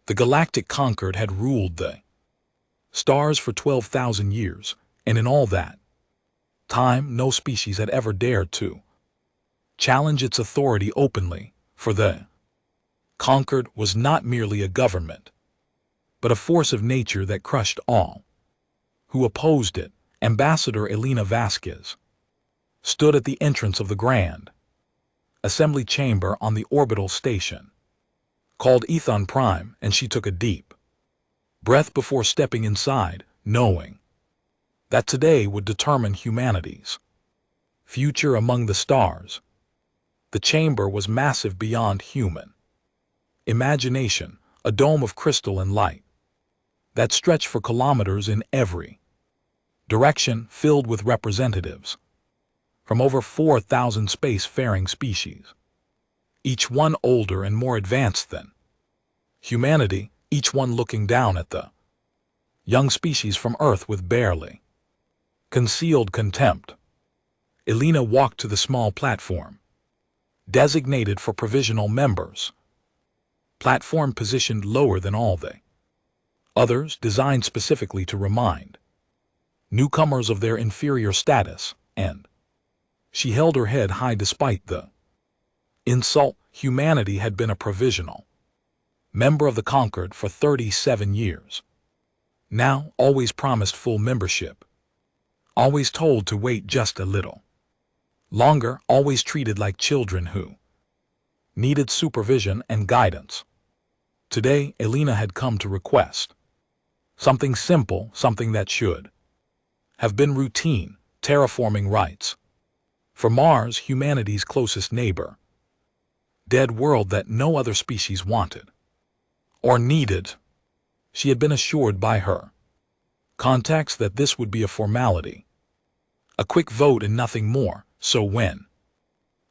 The galactic Concord had ruled the stars for 12,000 years, and in all that time no species had ever dared to challenge its authority openly, for the Concord was not merely a government, but a force of nature that crushed all who opposed it. Ambassador Elena Vasquez stood at the entrance of the Grand Assembly Chamber on the orbital station called Ethon Prime, and she took a deep breath before stepping inside, knowing that today would determine humanity's future among the stars. The chamber was massive beyond human imagination, a dome of crystal and light that stretched for kilometers in every direction, filled with representatives from over 4,000 space-faring species, each one older and more advanced than humanity, each one looking down at the young species from Earth with barely concealed contempt. Elena walked to the small platform, designated for provisional members, platform positioned lower than all the others, designed specifically to remind newcomers of their inferior status, and she held her head high despite the insult. Humanity had been a provisional member of the Concord for 37 years. Now, always promised full membership, always told to wait just a little longer, always treated like children who needed supervision and guidance. Today, Elena had come to request something simple, something that should have been routine: terraforming rights for Mars, humanity's closest neighbor, dead world that no other species wanted or needed. She had been assured by her contacts that this would be a formality, a quick vote and nothing more. So when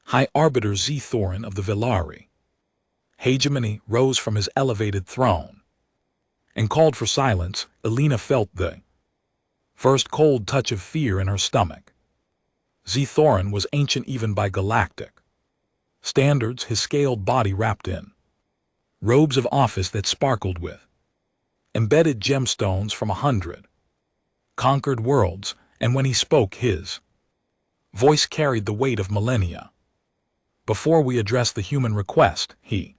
High Arbiter Z. Thorin of the Villari hegemony rose from his elevated throne and called for silence, Elena felt the first cold touch of fear in her stomach. Z. Thorin was ancient even by galactic standards, his scaled body wrapped in robes of office that sparkled with embedded gemstones from 100 conquered worlds, and when he spoke, his voice carried the weight of millennia. Before we address the human request, he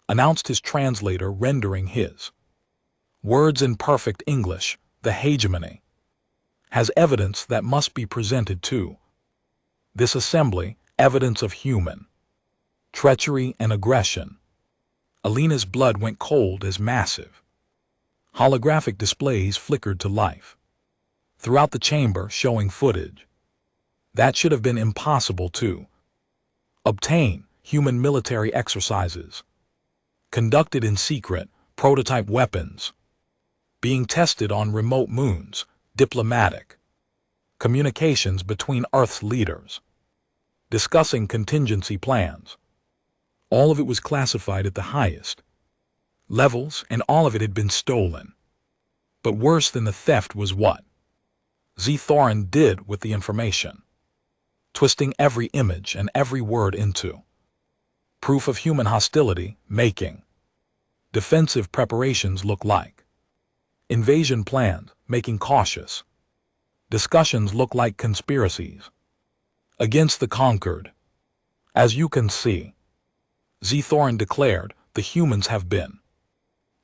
announced, his translator rendering his words in perfect English, the hegemony has evidence that must be presented to this assembly, evidence of human treachery and aggression. Elena's blood went cold as massive holographic displays flickered to life throughout the chamber, showing footage that should have been impossible to obtain: human military exercises conducted in secret, prototype weapons being tested on remote moons, diplomatic communications between Earth's leaders discussing contingency plans. All of it was classified at the highest levels, and all of it had been stolen. But worse than the theft was what Z. Thorin did with the information, twisting every image and every word into proof of human hostility, making defensive preparations look like invasion plans, making cautious discussions look like conspiracies against the conquered. As you can see, Z. Thorin declared, the humans have been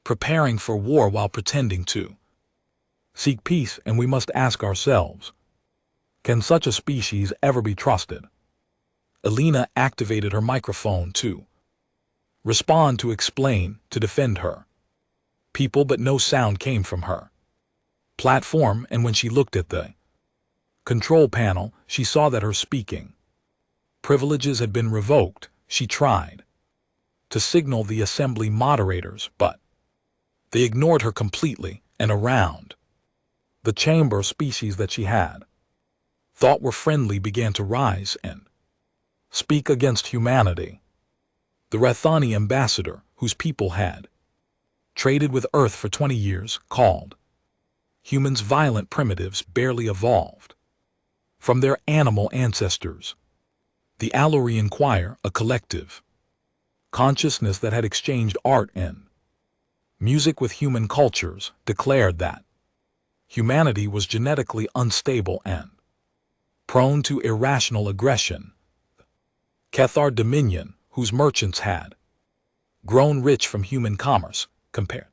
preparing for war while pretending to seek peace, and we must ask ourselves, can such a species ever be trusted? Elena activated her microphone to respond, to explain, to defend her people, but no sound came from her platform, and when she looked at the control panel, she saw that her speaking privileges had been revoked. She tried to signal the assembly moderators, but they ignored her completely, and around the chamber, species that she had thought were friendly began to rise and speak against humanity. The Rathani ambassador, whose people had traded with Earth for 20 years, called humans violent primitives barely evolved from their animal ancestors. The Alorian Choir, a collective consciousness that had exchanged art and Music with Human Cultures declared that humanity was genetically unstable and prone to irrational aggression. Cathar Dominion, whose merchants had grown rich from human commerce, compared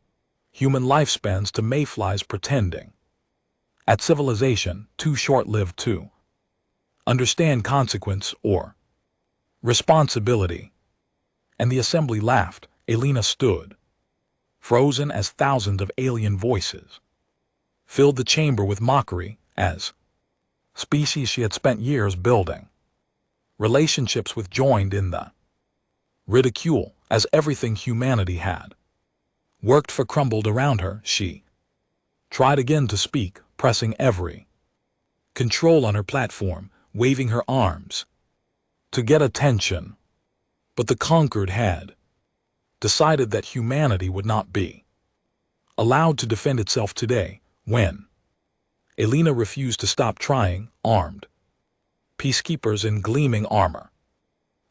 human lifespans to mayflies pretending at civilization too short-lived to understand consequence or responsibility. And the assembly laughed. Elena stood, frozen as thousands of alien voices filled the chamber with mockery as species she had spent years building relationships with joined in the ridicule as everything humanity had worked for crumbled around her. She tried again to speak, pressing every control on her platform, waving her arms to get attention. But the conquered had decided that humanity would not be allowed to defend itself today. When Elena refused to stop trying, armed peacekeepers in gleaming armor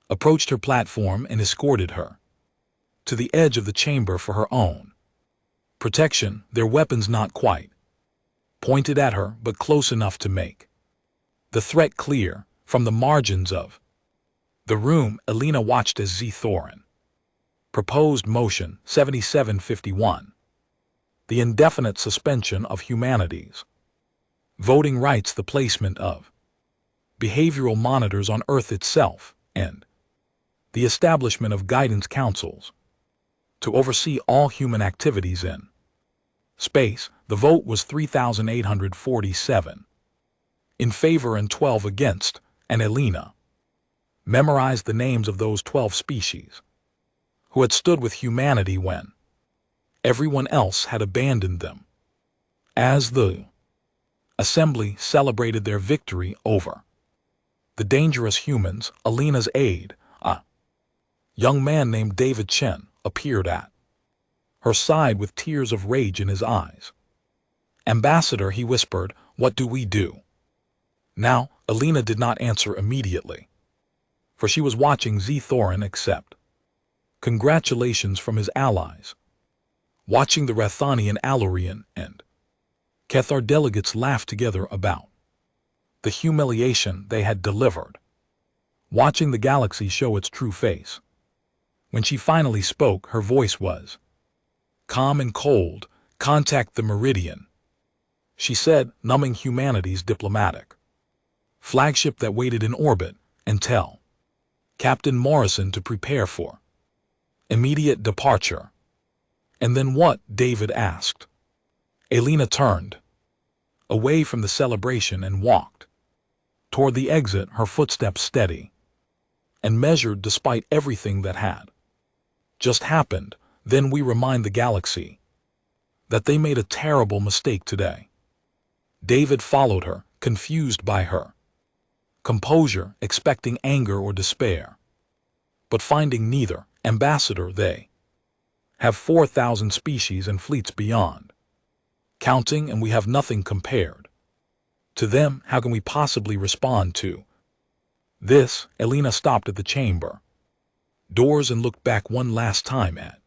approached her platform and escorted her to the edge of the chamber for her own protection, their weapons not quite pointed at her but close enough to make the threat clear. From the margins of the room, Elena watched as Z. Thorin proposed motion 7751, the indefinite suspension of humanity's voting rights, the placement of behavioral monitors on Earth itself, and the establishment of guidance councils to oversee all human activities in space. The vote was 3,847 in favor and 12 against, and Elena memorized the names of those 12 species who had stood with humanity when everyone else had abandoned them. As the assembly celebrated their victory over the dangerous humans, Elena's aide, a young man named David Chen, appeared at her side with tears of rage in his eyes. "Ambassador," he whispered, "what do we do?" Now, Elena did not answer immediately, for she was watching Z. Thorin accept congratulations from his allies, watching the Rathani and Alurian and Cathar delegates laugh together about the humiliation they had delivered, watching the galaxy show its true face. When she finally spoke, her voice was calm and cold. "Contact the Meridian," she said, numbing humanity's diplomatic flagship that waited in orbit, and tell Captain Morrison to prepare for immediate departure. "And then what?" David asked. Elena turned away from the celebration and walked toward the exit, her footsteps steady and measured despite everything that had just happened. "Then we remind the galaxy that they made a terrible mistake today." David followed her, confused by her composure, expecting anger or despair, but finding neither. "Ambassador, they have 4,000 species and fleets beyond counting, and we have nothing compared to them. How can we possibly respond to this?" Elena stopped at the chamber doors and looked back one last time at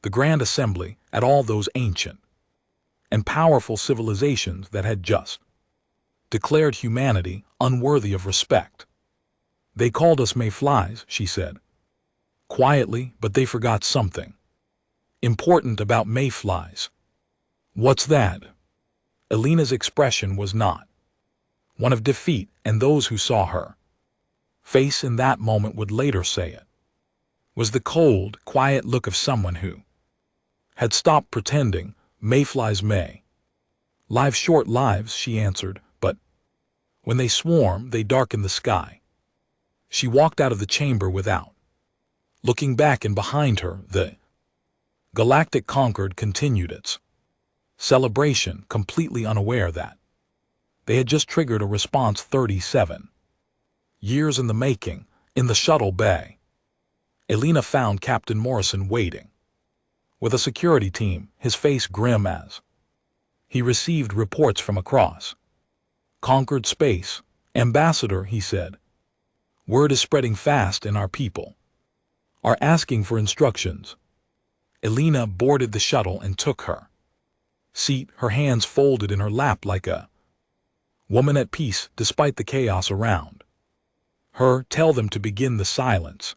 the Grand Assembly, at all those ancient and powerful civilizations that had just declared humanity unworthy of respect. "They called us mayflies," she said quietly, "but they forgot something important about mayflies." "What's that?" Elena's expression was not one of defeat, and those who saw her face in that moment would later say it was the cold, quiet look of someone who had stopped pretending. "Mayflies may live short lives," she answered, "but when they swarm, they darken the sky." She walked out of the chamber without looking back, and behind her, the Galactic Concord continued its celebration, completely unaware that they had just triggered a response 37 years in the making. In the shuttle bay, Elena found Captain Morrison waiting with a security team, his face grim as he received reports from across Concord space. "Ambassador," he said, "word is spreading fast, and our people are asking for instructions." Elena boarded the shuttle and took her seat, her hands folded in her lap like a woman at peace despite the chaos around her. Tell them to begin the silence,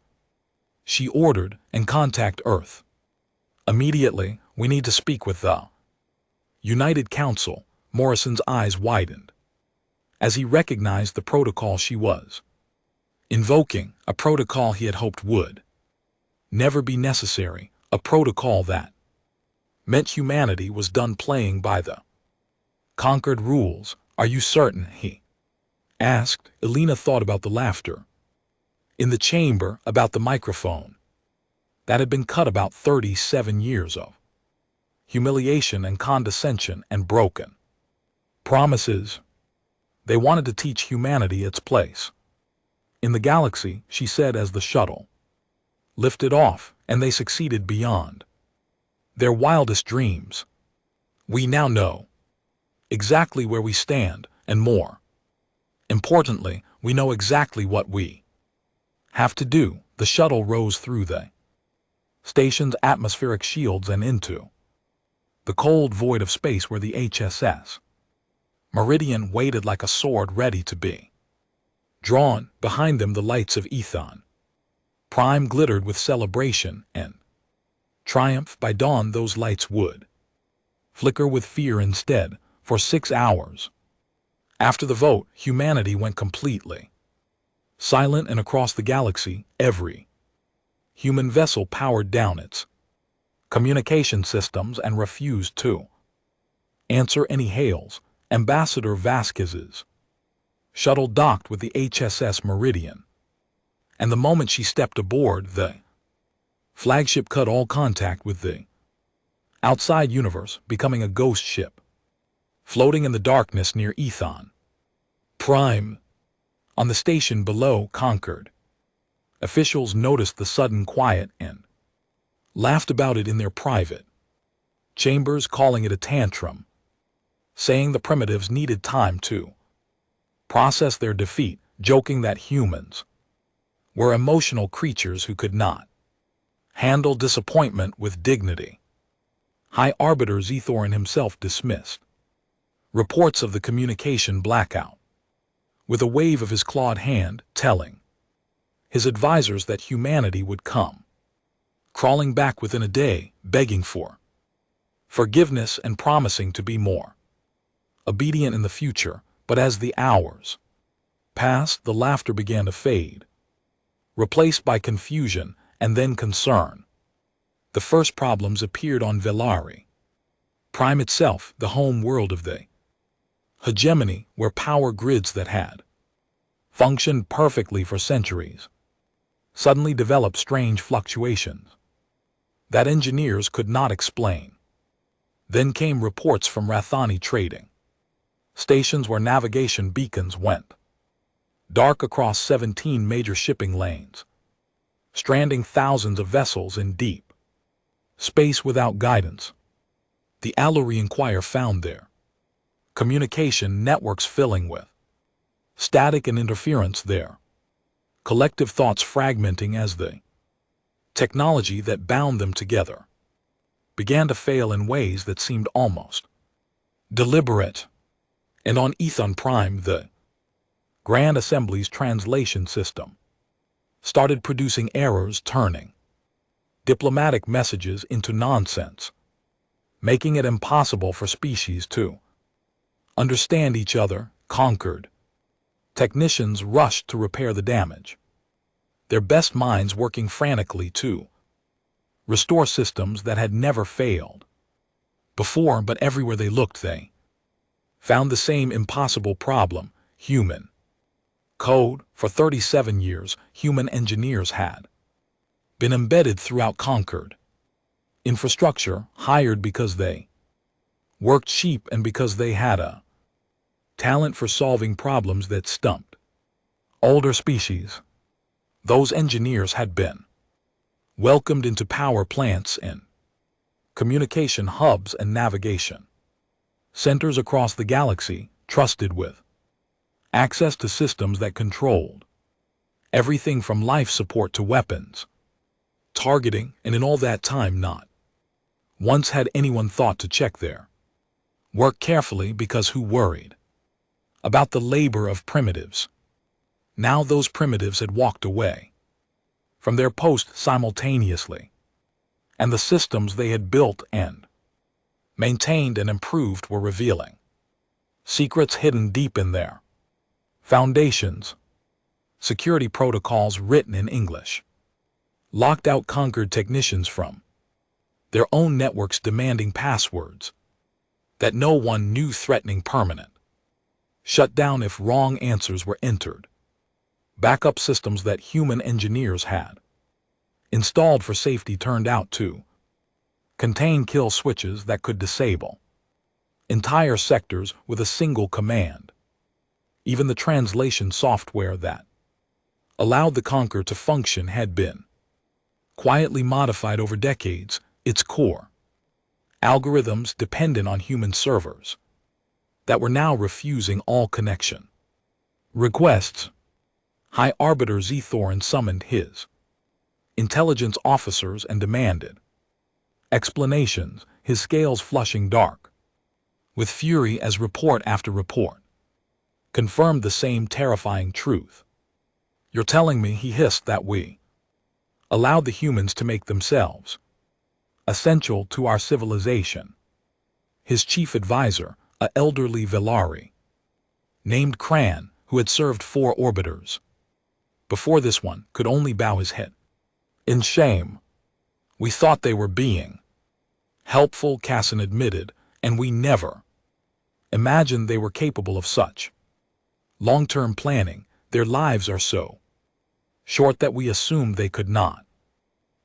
she ordered, and contact Earth immediately. We need to speak with the United Council. Morrison's eyes widened as he recognized the protocol she was invoking, a protocol he had hoped would never be necessary, a protocol that meant humanity was done playing by the conquered rules. Are you certain? He asked. Elena thought about the laughter in the chamber, about the microphone that had been cut, about 37 years of humiliation and condescension and broken promises. They wanted to teach humanity its place in the galaxy, she said as the shuttle lifted off, and they succeeded beyond their wildest dreams. We now know exactly where we stand, and more importantly, we know exactly what we have to do. The shuttle rose through the station's atmospheric shields and into the cold void of space where the HSS Meridian waited like a sword ready to be drawn. Behind them, the lights of Ethon Prime glittered with celebration and triumph. By dawn, those lights would flicker with fear instead. For 6 hours after the vote, humanity went completely silent, and across the galaxy, every human vessel powered down its communication systems and refused to answer any hails. Ambassador Vasquez's shuttle docked with the HSS Meridian, and the moment she stepped aboard, the flagship cut all contact with the outside universe, becoming a ghost ship floating in the darkness near Ethon Prime. On the station below, conquered officials noticed the sudden quiet and laughed about it in their private chambers, calling it a tantrum, saying the primitives needed time to process their defeat, joking that humans were emotional creatures who could not handle disappointment with dignity. High Arbiter Zethorin himself dismissed reports of the communication blackout with a wave of his clawed hand, telling his advisors that humanity would come crawling back within a day, begging for forgiveness and promising to be more obedient in the future. But as the hours passed, the laughter began to fade, replaced by confusion and then concern. The first problems appeared on Velari Prime itself, the home world of the hegemony, where power grids that had functioned perfectly for centuries suddenly developed strange fluctuations that engineers could not explain. Then came reports from Rathani trading stations where navigation beacons went dark across 17 major shipping lanes, stranding thousands of vessels in deep space without guidance. The Aluri Inquirer found their communication networks filling with static and interference, their collective thoughts fragmenting as the technology that bound them together began to fail in ways that seemed almost deliberate. And on Ethon Prime, the Grand Assembly's translation system started producing errors, turning diplomatic messages into nonsense, making it impossible for species to understand each other. Conquered technicians rushed to repair the damage, their best minds working frantically to restore systems that had never failed before. But everywhere they looked, they found the same impossible problem: human code. For 37 years, human engineers had been embedded throughout conquered infrastructure, hired because they worked cheap and because they had a talent for solving problems that stumped older species. Those engineers had been welcomed into power plants and communication hubs and navigation centers across the galaxy, trusted with access to systems that controlled everything from life support to weapons targeting. And in all that time, not Once had anyone thought to check their work carefully, because who worried about the labor of primitives? Now those primitives had walked away from their post simultaneously, and the systems they had built and maintained and improved were revealing secrets hidden deep in their foundations. Security protocols written in English locked out conquered technicians from their own networks, demanding passwords that no one knew, threatening permanent shutdown if wrong answers were entered. Backup systems that human engineers had installed for safety turned out to contain kill switches that could disable entire sectors with a single command. Even the translation software that allowed the Conquer to function had been quietly modified over decades, its core algorithms dependent on human servers that were now refusing all connection requests. High Arbiter Z. Thorin summoned his intelligence officers and demanded explanations, his scales flushing dark with fury as report after report confirmed the same terrifying truth. "You're telling me," he hissed, "that we allowed the humans to make themselves essential to our civilization?" His chief advisor, a elderly Velari named Cran, who had served 4 orbiters before this one, could only bow his head in shame. "We thought they were being helpful," Casson admitted, "and we never imagined they were capable of such long-term planning. Their lives are so short that we assumed they could not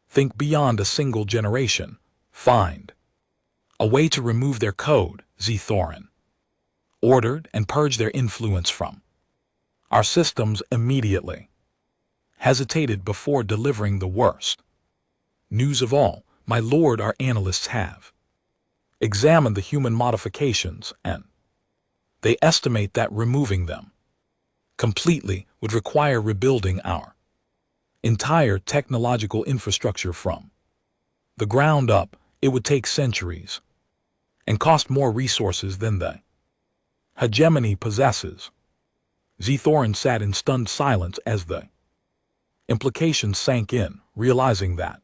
think beyond a single generation. Find a way to remove their code," Z. Thorin ordered, "and purge their influence from our systems immediately." Hesitated before delivering the worst news of all. "My lord, our analysts have examined the human modifications, and they estimate that removing them completely would require rebuilding our entire technological infrastructure from the ground up. It would take centuries and cost more resources than the hegemony possesses." Z. Thorin sat in stunned silence as the implications sank in, realizing that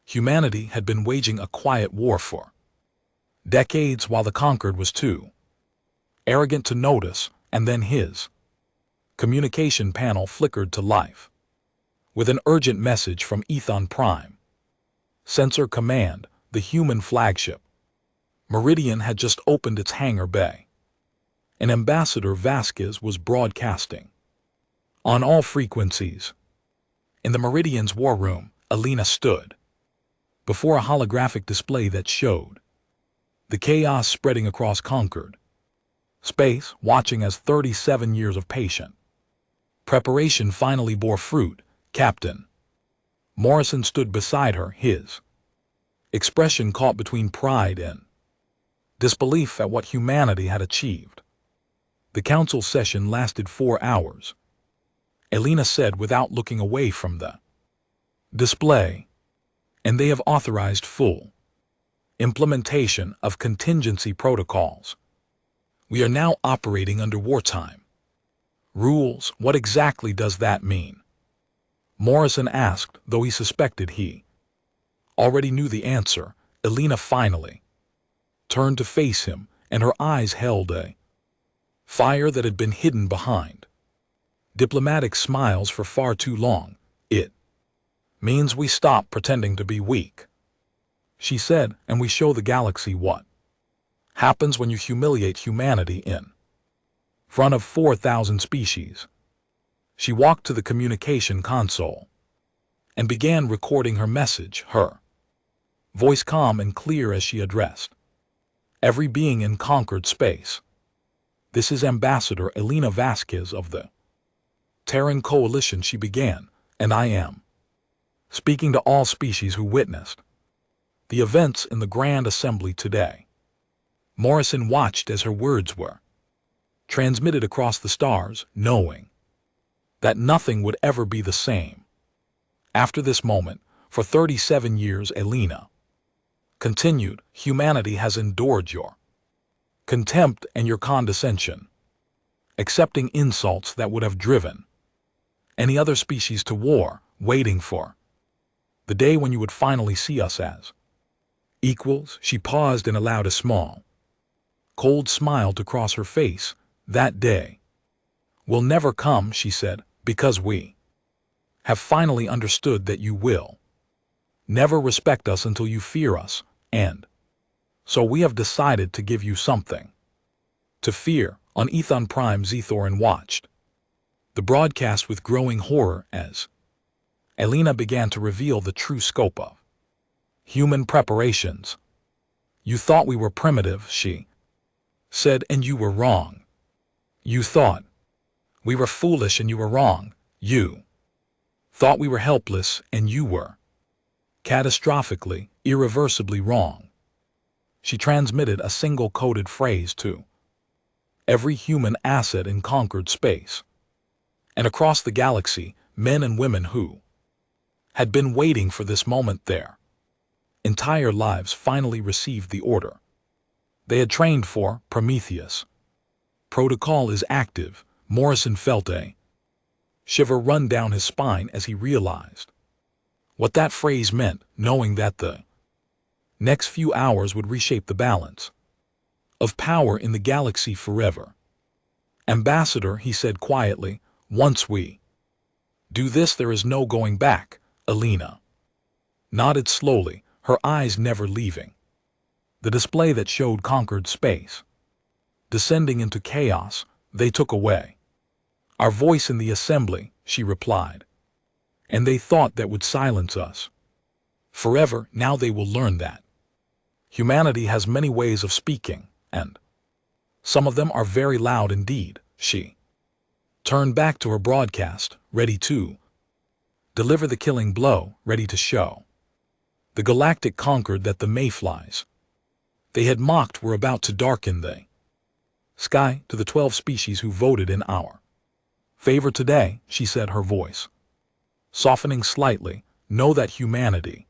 humanity had been waging a quiet war for decades while the conquered was too arrogant to notice. And then his communication panel flickered to life with an urgent message from Ethon Prime. "Sensor command, the human flagship Meridian had just opened its hangar bay, and Ambassador Vasquez was broadcasting on all frequencies." In the Meridian's war room, Alina stood before a holographic display that showed the chaos spreading across conquered space, watching as 37 years of patient preparation finally bore fruit. Captain Morrison stood beside her, his expression caught between pride and disbelief at what humanity had achieved. The council session lasted 4 hours. Alina said without looking away from the display, "And they have authorized full implementation of contingency protocols. We are now operating under wartime rules." "What exactly does that mean?" Morrison asked, though he suspected he already knew the answer. Alina finally turned to face him, and her eyes held a fire that had been hidden behind diplomatic smiles for far too long. "It means we stop pretending to be weak," she said, "and we show the galaxy what happens when you humiliate humanity in front of 4,000 species." She walked to the communication console and began recording her message, her voice calm and clear as she addressed every being in conquered space. "This is Ambassador Alina Vasquez of the Terran Coalition," she began, "and I am speaking to all species who witnessed the events in the Grand Assembly today." Morrison watched as her words were transmitted across the stars, knowing that nothing would ever be the same. After this moment, for 37 years, Alina Continued, humanity has endured your contempt and your condescension, accepting insults that would have driven any other species to war, waiting for the day when you would finally see us as equals. She paused and allowed a small, cold smile to cross her face. That day will never come, she said, because we have finally understood that you will never respect us until you fear us, and so we have decided to give you something to fear. On Ethon Prime, Thorin watched the broadcast with growing horror as Elena began to reveal the true scope of human preparations. You thought we were primitive, she said, and you were wrong. You thought we were foolish, and you were wrong. You thought we were helpless, and you were catastrophically, irreversibly wrong. She transmitted a single coded phrase to every human asset in conquered space. And across the galaxy, men and women who had been waiting for this moment their entire lives finally received the order they had trained for. Prometheus. Protocol is active. Morrison felt a shiver run down his spine as he realized what that phrase meant, knowing that the next few hours would reshape the balance of power in the galaxy forever. Ambassador, he said quietly, once we do this, there is no going back. Elena nodded slowly, her eyes never leaving the display that showed conquered space. Descending into chaos, they took away our voice in the assembly, she replied, and they thought that would silence us forever. Now they will learn that humanity has many ways of speaking, and some of them are very loud indeed. She turned back to her broadcast, ready to deliver the killing blow, ready to show the galactic conquered that the mayflies they had mocked were about to darken the sky. To the 12 species who voted in our favor today, she said, her voice softening slightly, know that humanity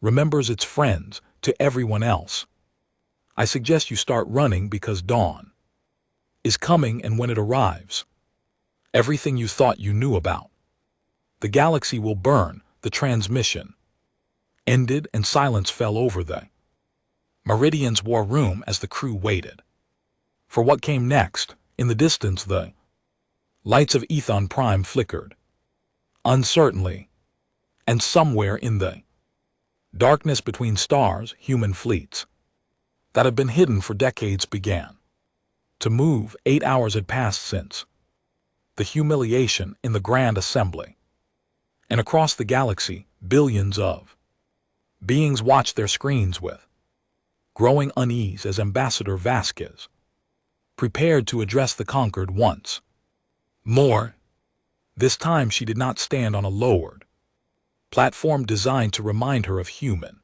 remembers its friends. To everyone else, I suggest you start running, because dawn is coming, and when it arrives, everything you thought you knew about the galaxy will burn. The transmission ended and silence fell over the Meridian's war room as the crew waited for what came next. In the distance, the lights of Ethon Prime flickered uncertainly, and somewhere in the darkness between stars, human fleets that had been hidden for decades began to move. 8 hours had passed since the humiliation in the Grand Assembly, and across the galaxy, billions of beings watched their screens with growing unease as Ambassador Vasquez prepared to address the conquered once more. This time she did not stand on a lowered platform designed to remind her of human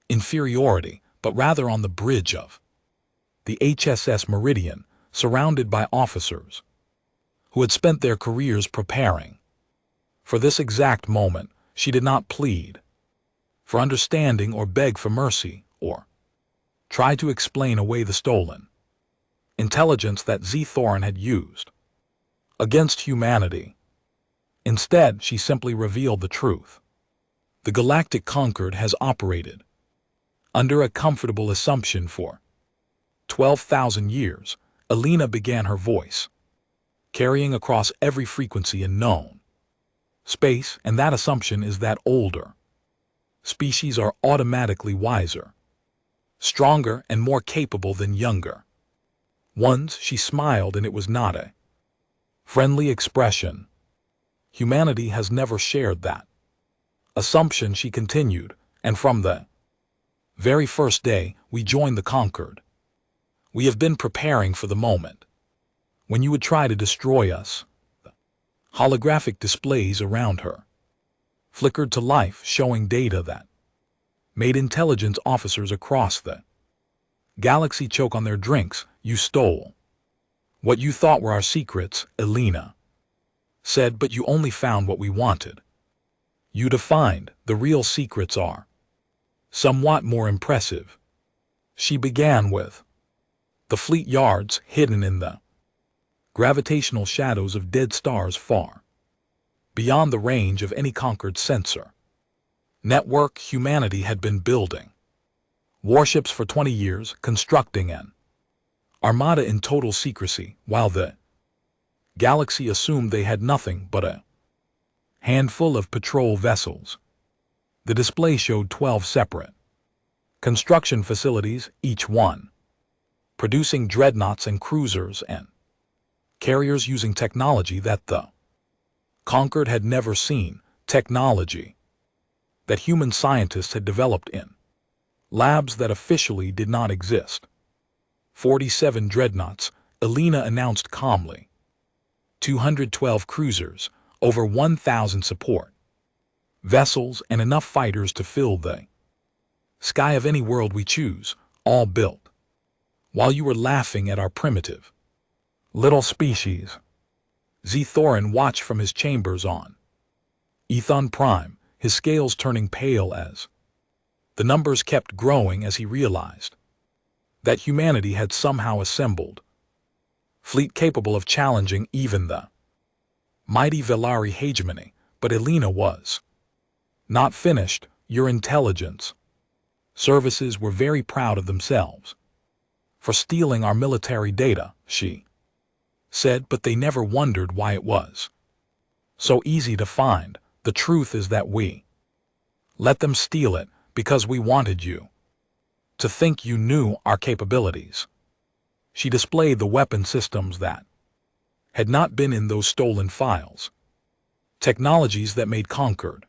inferiority, but rather on the bridge of the HSS Meridian, surrounded by officers who had spent their careers preparing for this exact moment. She did not plead for understanding or beg for mercy or try to explain away the stolen intelligence that Thorin had used against humanity. Instead, she simply revealed the truth. The galactic conquered has operated under a comfortable assumption for 12,000 years. Elena began, her voice carrying across every frequency in known space, and that assumption is that older species are automatically wiser, stronger, and more capable than younger ones. She smiled, and it was not a friendly expression. Humanity has never shared that assumption, she continued, and from the very first day we joined the conquered, we have been preparing for the moment when you would try to destroy us. The holographic displays around her flickered to life, showing data that made intelligence officers across the galaxy choke on their drinks. You stole what you thought were our secrets, Elena said, but you only found what we wanted. You defined the real secrets are somewhat more impressive. She began with the fleet yards hidden in the gravitational shadows of dead stars far beyond the range of any conquered sensor network humanity had been building. Warships for 20 years, constructing an armada in total secrecy, while the galaxy assumed they had nothing but a handful of patrol vessels. The display showed 12 separate construction facilities, each one producing dreadnoughts and cruisers and carriers using technology that the conquered had never seen, technology that human scientists had developed in labs that officially did not exist. 47 dreadnoughts, Elena announced calmly. 212 cruisers, over 1,000 support vessels, and enough fighters to fill the sky of any world we choose, all built while you were laughing at our primitive little species. Thorin watched from his chambers on Ethon Prime, his scales turning pale as the numbers kept growing as he realized that humanity had somehow assembled fleet capable of challenging even the mighty Velari hegemony. But Elena was not finished. Your intelligence services were very proud of themselves for stealing our military data, she said, but they never wondered why it was so easy to find. The truth is that we let them steal it because we wanted you to think you knew our capabilities. She displayed the weapon systems that had not been in those stolen files, technologies that made conquered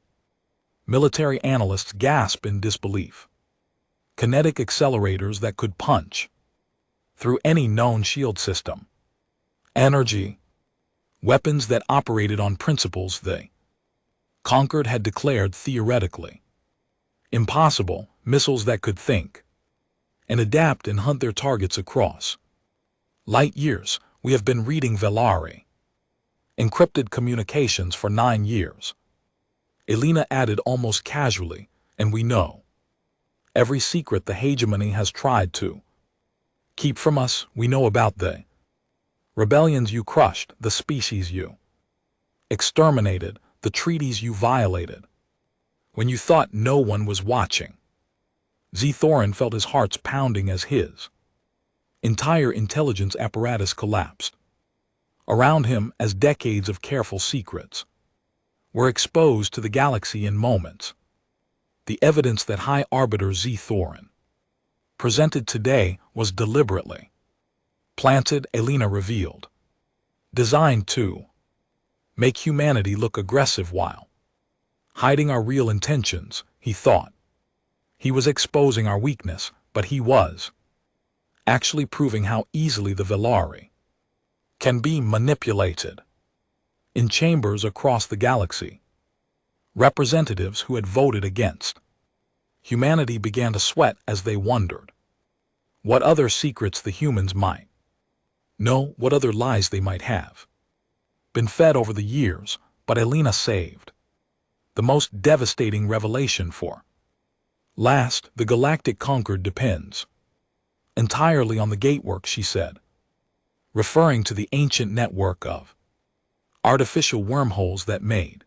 military analysts gasp in disbelief, kinetic accelerators that could punch through any known shield system, energy weapons that operated on principles they conquered had declared theoretically impossible, missiles that could think and adapt and hunt their targets across light years. We have been reading Velari encrypted communications for 9 years. Elena added almost casually, and we know every secret the hegemony has tried to keep from us. We know about the rebellions you crushed, the species you exterminated, the treaties you violated when you thought no one was watching. Thorin felt his heart pounding as his entire intelligence apparatus collapsed around him as decades of careful secrets were exposed to the galaxy in moments. The evidence that High Arbiter Thorin presented today was deliberately planted, Elena revealed, designed to make humanity look aggressive while hiding our real intentions. He thought he was exposing our weakness, but he was actually proving how easily the Velari can be manipulated. In chambers across the galaxy, representatives who had voted against humanity began to sweat as they wondered what other secrets the humans might know, what other lies they might have been fed over the years. But Elena saved the most devastating revelation for last. The galactic conquered depends entirely on the gatework, she said, referring to the ancient network of artificial wormholes that made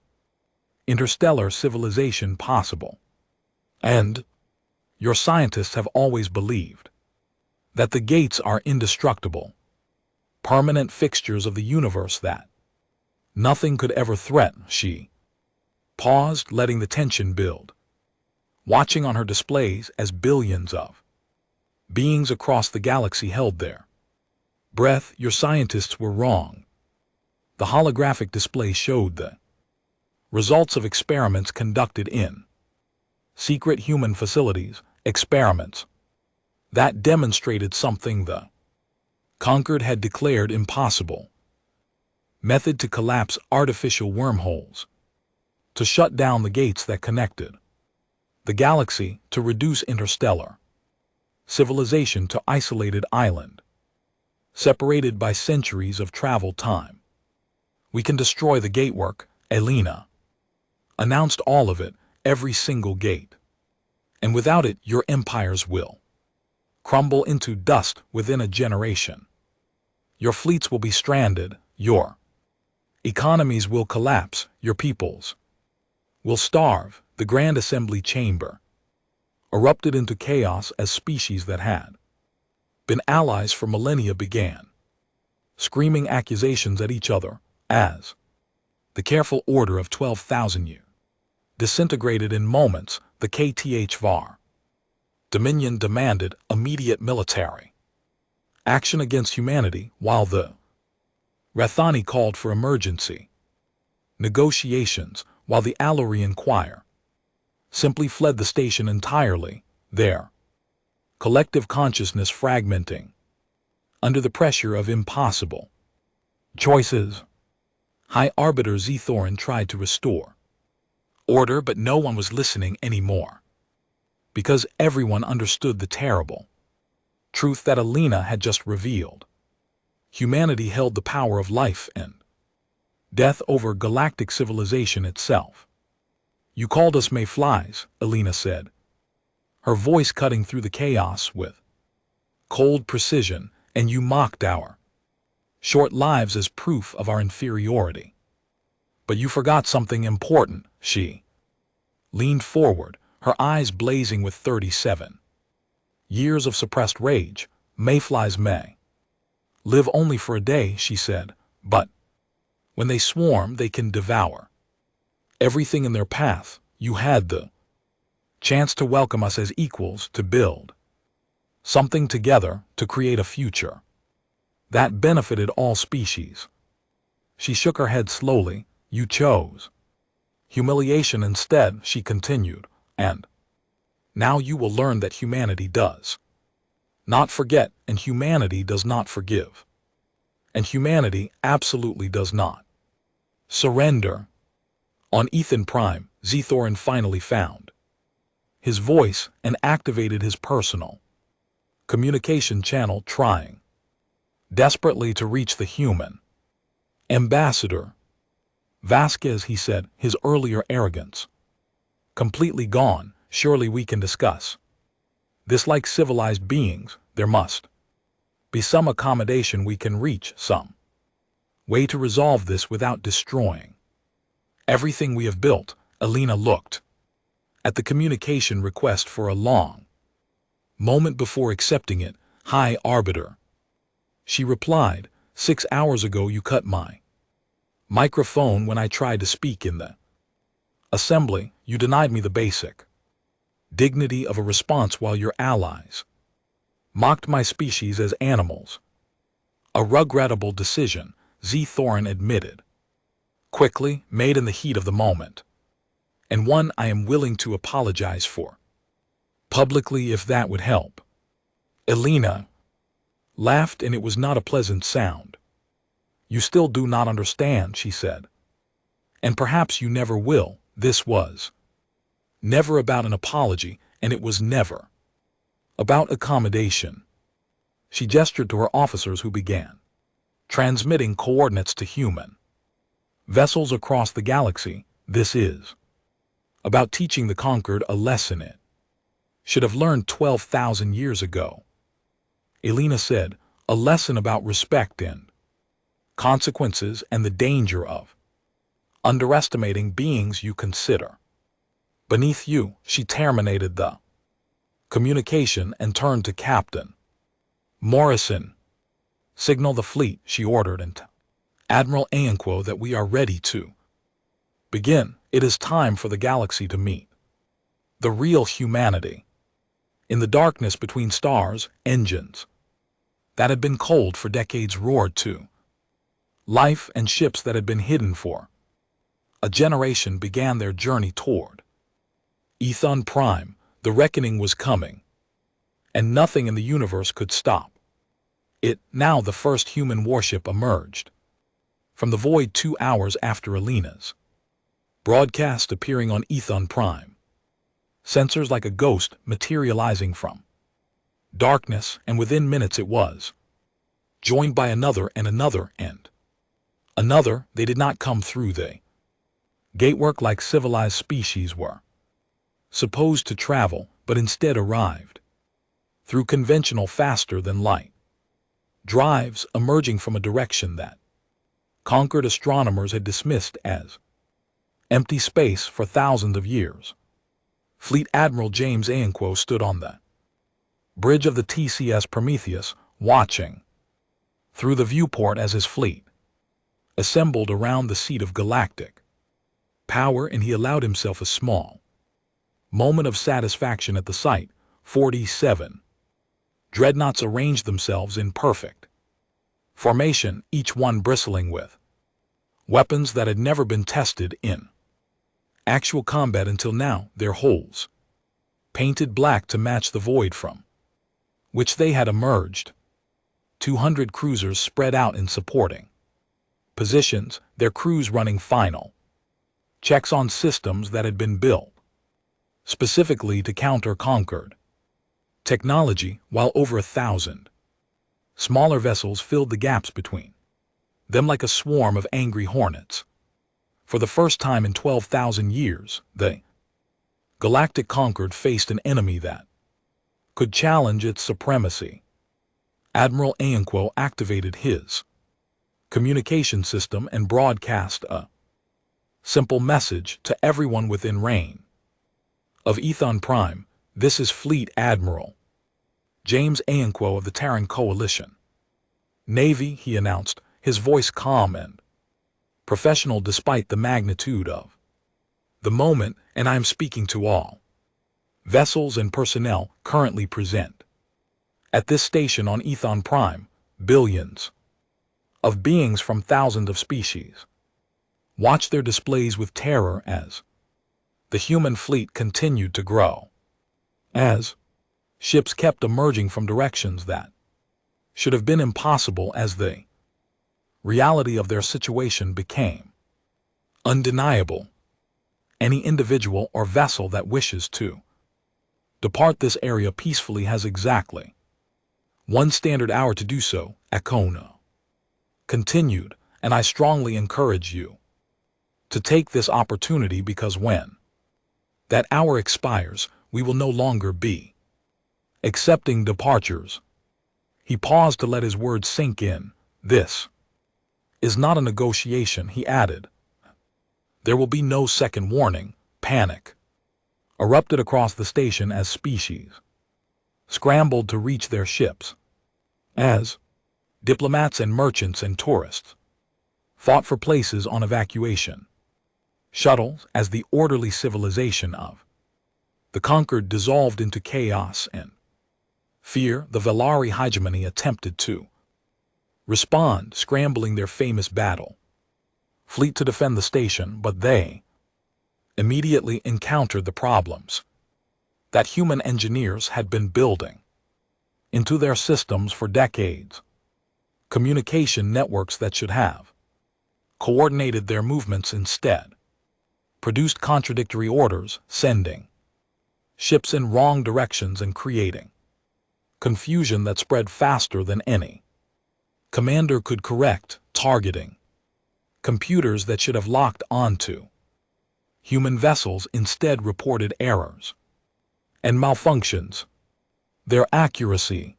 interstellar civilization possible. And your scientists have always believed that the gates are indestructible, permanent fixtures of the universe that nothing could ever threaten. She paused, letting the tension build, watching on her displays as billions of beings across the galaxy held their breath. Your scientists were wrong. The holographic display showed the results of experiments conducted in secret human facilities, experiments that demonstrated something the conquered had declared impossible. Method to collapse artificial wormholes, to shut down the gates that connected the galaxy, to reduce interstellar civilization to isolated island, separated by centuries of travel time. We can destroy the gatework, Elena announced. All of it, every single gate. And without it, your empires will crumble into dust within a generation. Your fleets will be stranded, your economies will collapse, your peoples will starve. The Grand Assembly Chamber erupted into chaos as species that had been allies for millennia began screaming accusations at each other as the careful order of 12,000 years disintegrated in moments. The HFY Dominion demanded immediate military action against humanity, while the Rathani called for emergency negotiations, while the Alorian choir simply fled the station entirely, their collective consciousness fragmenting under the pressure of impossible choices. High Arbiter Thorin tried to restore order, but no one was listening anymore, because everyone understood the terrible truth that Alina had just revealed. Humanity held the power of life and death over galactic civilization itself. "You called us mayflies," Alina said, her voice cutting through the chaos with cold precision, "and you mocked our short lives as proof of our inferiority. But you forgot something important." She leaned forward, her eyes blazing with 37 years of suppressed rage. "Mayflies may live only for a day," she said, "but when they swarm, they can devour everything in their path. You had the chance to welcome us as equals, to build something together, to create a future that benefited all species." She shook her head slowly. "You chose humiliation instead," she continued, "and now you will learn that humanity does not forget, and humanity does not forgive, and humanity absolutely does not surrender." On Ethan Prime, Thorin finally found his voice and activated his personal communication channel, trying desperately to reach the human ambassador. "Vasquez," he said, his earlier arrogance completely gone, "surely we can discuss this like civilized beings. There must be some accommodation we can reach, some way to resolve this without destroying everything we have built." Alina looked at the communication request for a long moment before accepting it. "High Arbiter," she replied, "6 hours ago you cut my microphone when I tried to speak in the assembly. You denied me the basic dignity of a response, while your allies mocked my species as animals." "A regrettable decision," Thorin admitted quickly, "made in the heat of the moment, and one I am willing to apologize for publicly if that would help." Alina laughed, and it was not a pleasant sound. "You still do not understand," she said, "and perhaps you never will. This was never about an apology, and it was never about accommodation." She gestured to her officers, who began transmitting coordinates to human vessels across the galaxy. "This is about teaching the conquered a lesson it should have learned 12,000 years ago," Alina said, "a lesson about respect and consequences, and the danger of underestimating beings you consider beneath you." She terminated the communication and turned to Captain Morrison. "Signal the fleet," she ordered, "and Admiral Anquo that we are ready to begin. It is time for the galaxy to meet the real humanity." In the darkness between stars, engines that had been cold for decades roared to life, and ships that had been hidden for a generation began their journey toward Ethan Prime. The reckoning was coming, and nothing in the universe could stop it. Now the first human warship emerged from the void 2 hours after Alina's broadcast, appearing on Ethan Prime. Sensors like a ghost materializing from darkness, and within minutes it was joined by another and another and another. They did not come through the gatework like civilized species were supposed to travel, but instead arrived through conventional faster than light drives emerging from a direction that conquered astronomers had dismissed as empty space for thousands of years. Fleet Admiral James Anquo stood on the bridge of the TCS Prometheus, watching through the viewport as his fleet assembled around the seat of galactic power, and he allowed himself a small moment of satisfaction at the sight. 47 dreadnoughts arranged themselves in perfect formation, each one bristling with weapons that had never been tested in actual combat until now, their hulls painted black to match the void from which they had emerged. 200 cruisers spread out in supporting positions, their crews running final checks on systems that had been built specifically to counter conquered technology, while over 1,000 smaller vessels filled the gaps between them like a swarm of angry hornets. For the first time in 12,000 years, the galactic conquered faced an enemy that could challenge its supremacy. Admiral Anquo activated his communication system and broadcast a simple message to everyone within range of Ethon Prime. "This is Fleet Admiral James Anquo of the Terran Coalition Navy," he announced, his voice calm and professional despite the magnitude of the moment, "and I am speaking to all vessels and personnel currently present at this station on Ethon Prime. Billions of beings from thousands of species watch their displays with terror as the human fleet continued to grow, as ships kept emerging from directions that should have been impossible, as the reality of their situation became undeniable. Any individual or vessel that wishes to depart this area peacefully has exactly 1 standard hour to do so," Akona continued, "and I strongly encourage you to take this opportunity, because when that hour expires, we will no longer be accepting departures." He paused to let his words sink in. "This is not a negotiation," he added. "There will be no second warning." Panic erupted across the station as species scrambled to reach their ships, as diplomats and merchants and tourists fought for places on evacuation shuttles, as the orderly civilization of the conquered dissolved into chaos and fear. The Velari hegemony attempted to respond, scrambling their famous battle fleet to defend the station, but they immediately encountered the problems that human engineers had been building into their systems for decades. Communication networks that should have coordinated their movements instead produced contradictory orders, sending ships in wrong directions and creating confusion that spread faster than any commander could correct, targeting computers that should have locked onto human vessels instead reported errors and malfunctions, their accuracy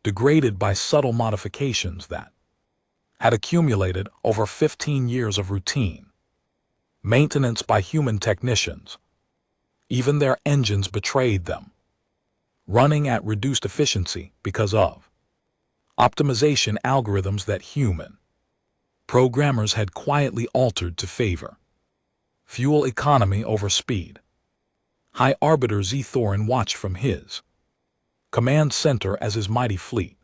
degraded by subtle modifications that had accumulated over 15 years of routine maintenance by human technicians. Even their engines betrayed them, running at reduced efficiency because of optimization algorithms that human programmers had quietly altered to favor fuel economy over speed. High Arbiter Z. Thorin watched from his command center as his mighty fleet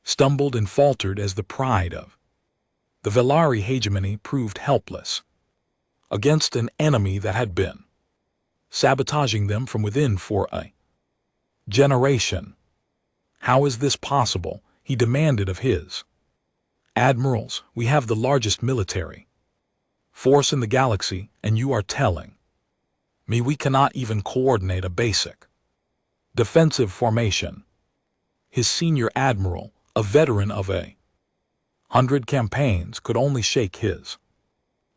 stumbled and faltered, as the pride of the Velari hegemony proved helpless against an enemy that had been sabotaging them from within for a generation. "How is this possible?" he demanded of his admirals. "We have the largest military force in the galaxy, and you are telling me we cannot even coordinate a basic defensive formation." His senior admiral, a veteran of 100 campaigns, could only shake his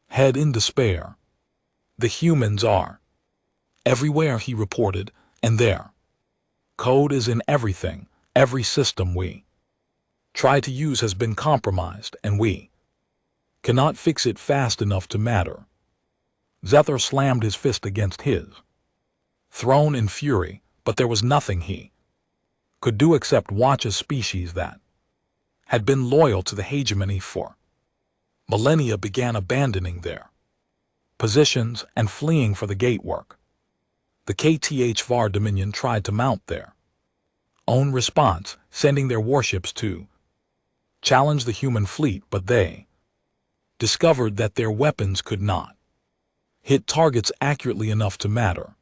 head in despair. "The humans are everywhere," he reported, And there, code is in everything. Every system we try to use has been compromised, and we cannot fix it fast enough to matter. Zethar slammed his fist against his throne in fury, but there was nothing he could do except watch a species that had been loyal to the hegemony for millennia began abandoning their positions and fleeing for the gatework. The HFY Dominion tried to mount their own response, sending their warships to challenge the human fleet, but they discovered that their weapons could not hit targets accurately enough to matter,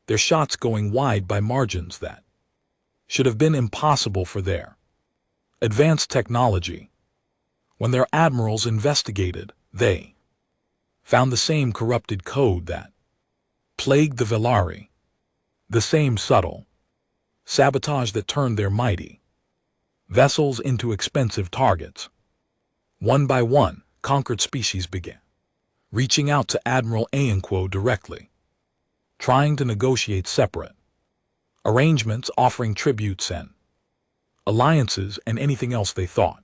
their shots going wide by margins that should have been impossible for their advanced technology. When their admirals investigated, they found the same corrupted code that plagued the Velari, the same subtle sabotage that turned their mighty vessels into expensive targets. One by one, conquered species began reaching out to Admiral Aenquo directly, trying to negotiate separate arrangements, offering tributes and alliances and anything else they thought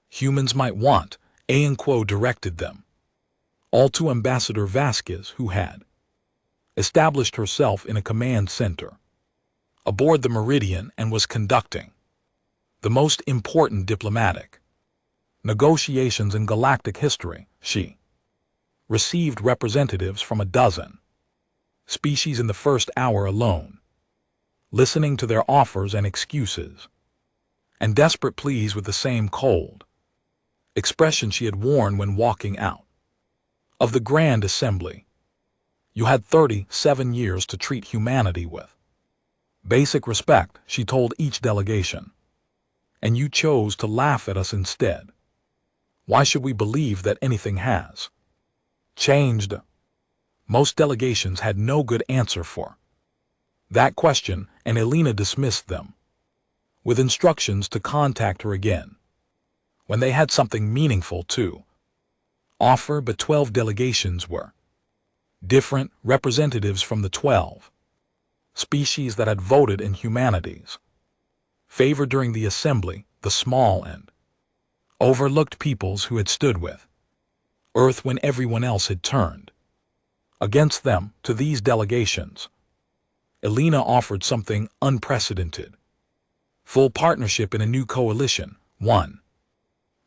humans might want. Aenquo directed them all to Ambassador Vasquez, who had established herself in a command center aboard the Meridian and was conducting the most important diplomatic negotiations in galactic history. She received representatives from a dozen species in the first hour alone, listening to their offers and excuses, and desperate pleas with the same cold expression she had worn when walking out of the Grand Assembly. You had 37 years to treat humanity with basic respect, she told each delegation, and you chose to laugh at us instead. Why should we believe that anything has changed? Most delegations had no good answer for that question, and Elena dismissed them with instructions to contact her again when they had something meaningful to offer. But 12 delegations were different, representatives from the 12 species that had voted in humanity's favor during the assembly, the small and overlooked peoples who had stood with Earth when everyone else had turned against them. To these delegations, Elena offered something unprecedented: full partnership in a new coalition, one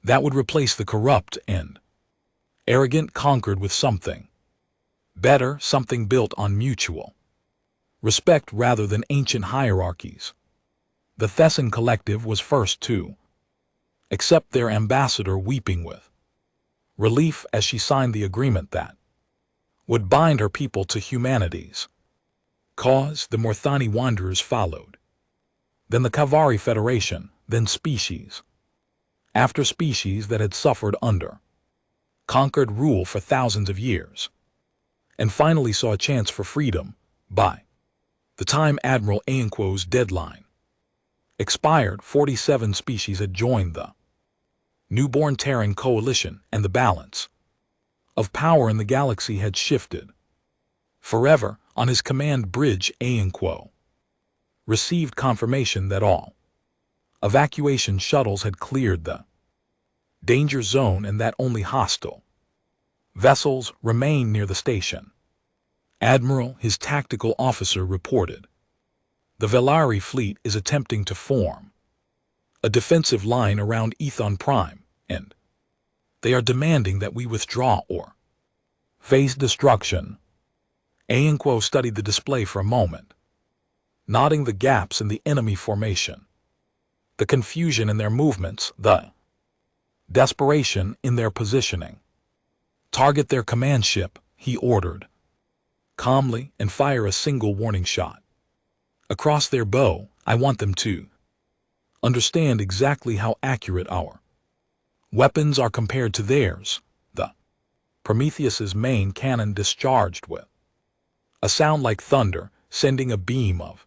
that would replace the corrupt and arrogant, conquered with something better, something built on mutual respect rather than ancient hierarchies. The Thessan Collective was first to accept, their ambassador weeping with relief as she signed the agreement that would bind her people to humanity's cause. The Morthani Wanderers followed, then the Kavari Federation, then species after species that had suffered under conquered rule for thousands of years, and finally saw a chance for freedom. By the time Admiral Aenquo's deadline expired, 47 species had joined the newborn Terran coalition, and the balance of power in the galaxy had shifted forever. On his command bridge, Aenquo received confirmation that all evacuation shuttles had cleared the danger zone and that only hostile vessels remained near the station. Admiral, his tactical officer, reported, the Velari fleet is attempting to form a defensive line around Ethon Prime, and they are demanding that we withdraw or face destruction. Aenquo studied the display for a moment, noting the gaps in the enemy formation, the confusion in their movements, the desperation in their positioning. Target their command ship, he ordered calmly, and fire a single warning shot across their bow. I want them to understand exactly how accurate our weapons are compared to theirs. The Prometheus's main cannon discharged with a sound like thunder, sending a beam of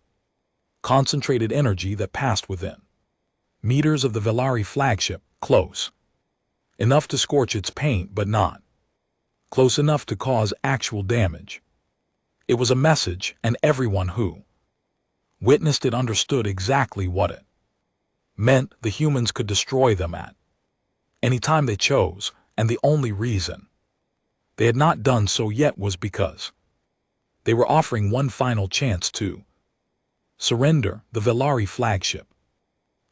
concentrated energy that passed within meters of the Velari flagship, close enough to scorch its paint but not close enough to cause actual damage. It was a message, and everyone who witnessed it, understood exactly what it meant. The humans could destroy them at any time they chose, and the only reason they had not done so yet was because they were offering one final chance to surrender. The Velari flagship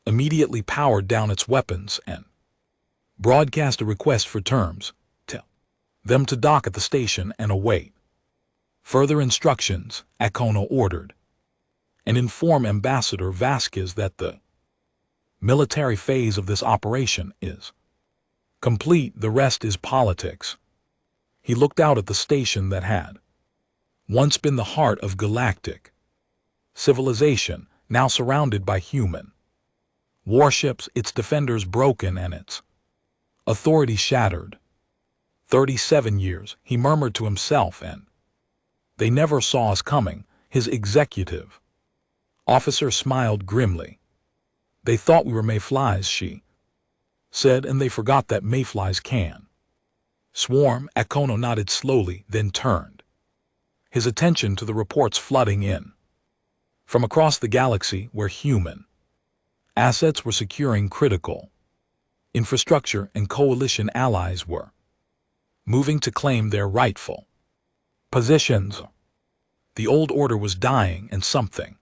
immediately powered down its weapons and broadcast a request for terms. Tell them to dock at the station and await further instructions, Akono ordered, and inform Ambassador Vasquez that the military phase of this operation is complete. The rest is politics. He looked out at the station that had once been the heart of galactic civilization, now surrounded by human warships, its defenders broken and its authority shattered. 37 years, he murmured to himself, and they never saw us coming. His executive officer smiled grimly. They thought we were mayflies, she said, and they forgot that mayflies can swarm. Akono nodded slowly, then turned his attention to the reports flooding in from across the galaxy, where human assets were securing critical infrastructure and coalition allies were moving to claim their rightful positions. The old order was dying, and something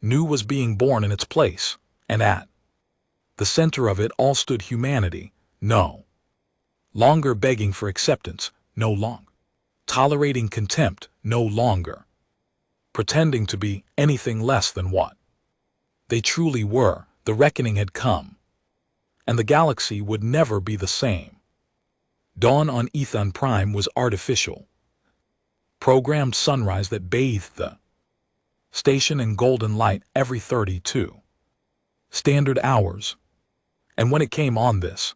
new was being born in its place, and at the center of it all stood humanity, no longer begging for acceptance, no longer tolerating contempt, no longer pretending to be anything less than what they truly were. The reckoning had come, and the galaxy would never be the same. Dawn on Ethan Prime was artificial, programmed sunrise that bathed the station in golden light every 32 standard hours. And when it came on this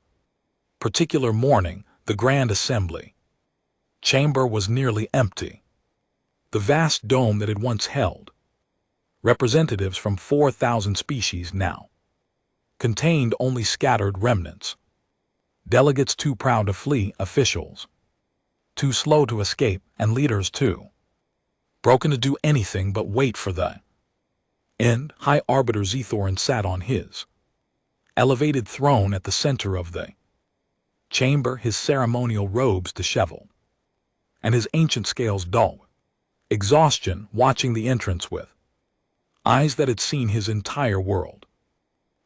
particular morning, the Grand Assembly chamber was nearly empty. The vast dome that had once held representatives from 4,000 species now contained only scattered remnants. Delegates too proud to flee, officials too slow to escape, and leaders too broken to do anything but wait for the end. High Arbiter Zethorin sat on his elevated throne at the center of the chamber, his ceremonial robes disheveled and his ancient scales dull with exhaustion, watching the entrance with eyes that had seen his entire world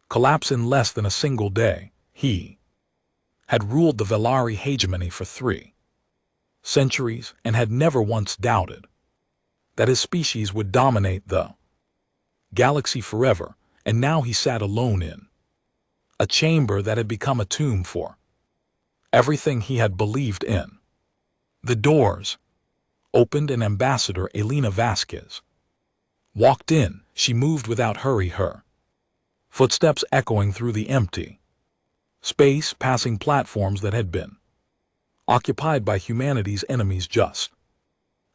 collapse in less than a single day. He had ruled the Velari hegemony for 3 centuries and had never once doubted that his species would dominate the galaxy forever, and now he sat alone in a chamber that had become a tomb for everything he had believed in. The doors opened and Ambassador Elena Vasquez walked in. She moved without hurry, her footsteps echoing through the empty space, passing platforms that had been occupied by humanity's enemies just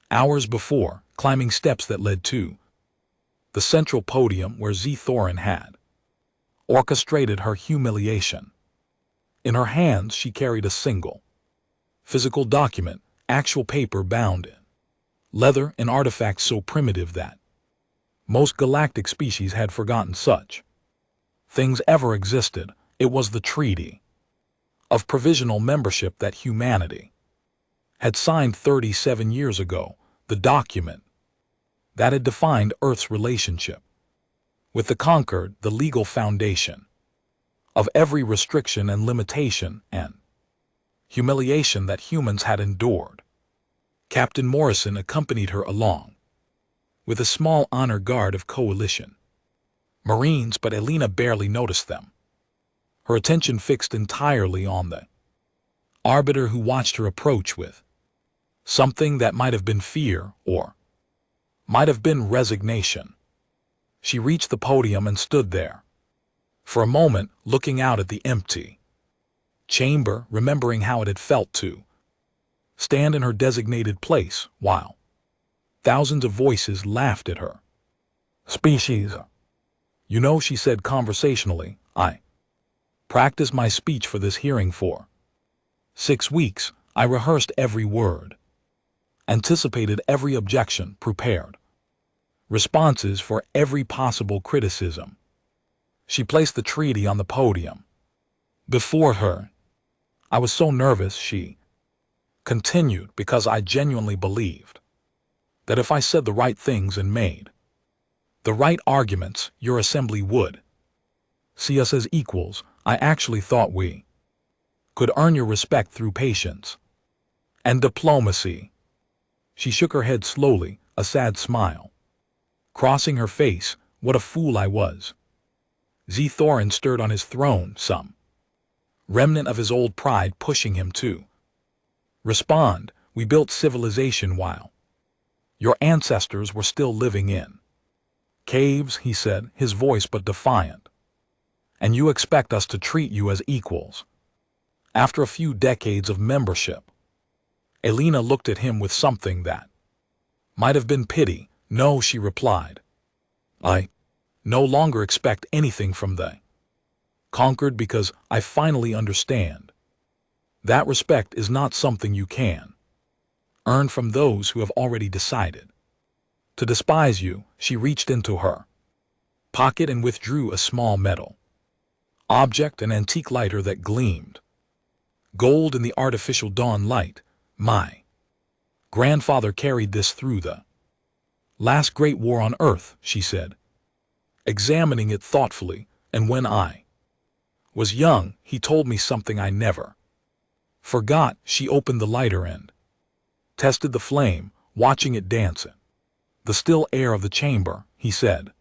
hours before, climbing steps that led to the central podium where Zethorin had orchestrated her humiliation. In her hands she carried a single physical document, actual paper bound in leather, an artifact so primitive that most galactic species had forgotten such things ever existed. It was the treaty of provisional membership that humanity had signed 37 years ago, the document that had defined Earth's relationship with the conquered, the legal foundation of every restriction and limitation and humiliation that humans had endured. Captain Morrison accompanied her along with a small honor guard of coalition Marines, but Elena barely noticed them, her attention fixed entirely on the arbiter, who watched her approach with something that might have been fear or might have been resignation. She reached the podium and stood there for a moment, looking out at the empty chamber, remembering how it had felt to stand in her designated place while thousands of voices laughed at her species. You know, she said conversationally, I practiced my speech for this hearing for 6 weeks. I rehearsed every word, anticipated every objection, prepared responses for every possible criticism. She placed the treaty on the podium. Before her, I was so nervous, she continued, because I genuinely believed that if I said the right things and made the right arguments, your assembly would see us as equals. I actually thought we could earn your respect through patience and diplomacy. She shook her head slowly, a sad smile crossing her face. What a fool I was. Thorin stirred on his throne, some remnant of his old pride pushing him to respond. We built civilization while your ancestors were still living in caves, he said, his voice but defiant. And you expect us to treat you as equals after a few decades of membership? Elena looked at him with something that might have been pity. No, she replied. I no longer expect anything from the conquered, because I finally understand that respect is not something you can earn from those who have already decided to despise you. She reached into her pocket and withdrew a small metal object, an antique lighter that gleamed gold in the artificial dawn light. My grandfather carried this through the last great war on Earth, she said, examining it thoughtfully, and when I was young, he told me something I never forgot. She opened the lighter and tested the flame, watching it dance in the still air of the chamber. He said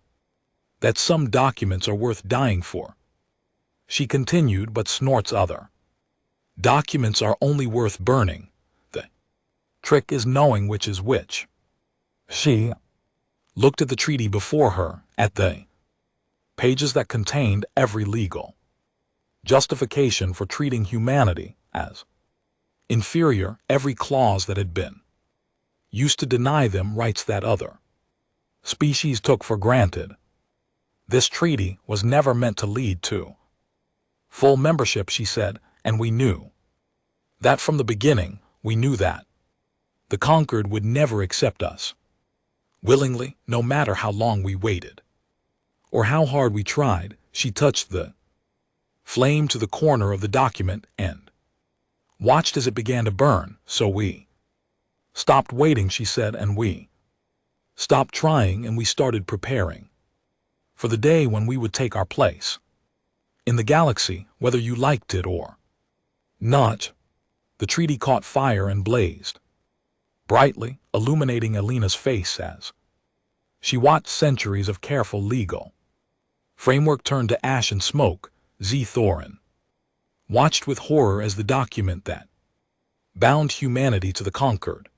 that some documents are worth dying for. She continued, but Snort's other documents are only worth burning. The trick is knowing which is which. She looked at the treaty before her, at the pages that contained every legal justification for treating humanity as inferior, every clause that had been used to deny them rights that other species took for granted. This treaty was never meant to lead to full membership, she said, and we knew that from the beginning. We knew that the conquered would never accept us willingly, no matter how long we waited or how hard we tried. She touched the flame to the corner of the document and watched as it began to burn. So we stopped waiting, she said, and we stopped trying, and we started preparing for the day when we would take our place in the galaxy, whether you liked it or not. The treaty caught fire and blazed brightly, illuminating Elena's face as she watched centuries of careful legal framework turn to ash and smoke. Thorin watched with horror as the document that bound humanity to the conquered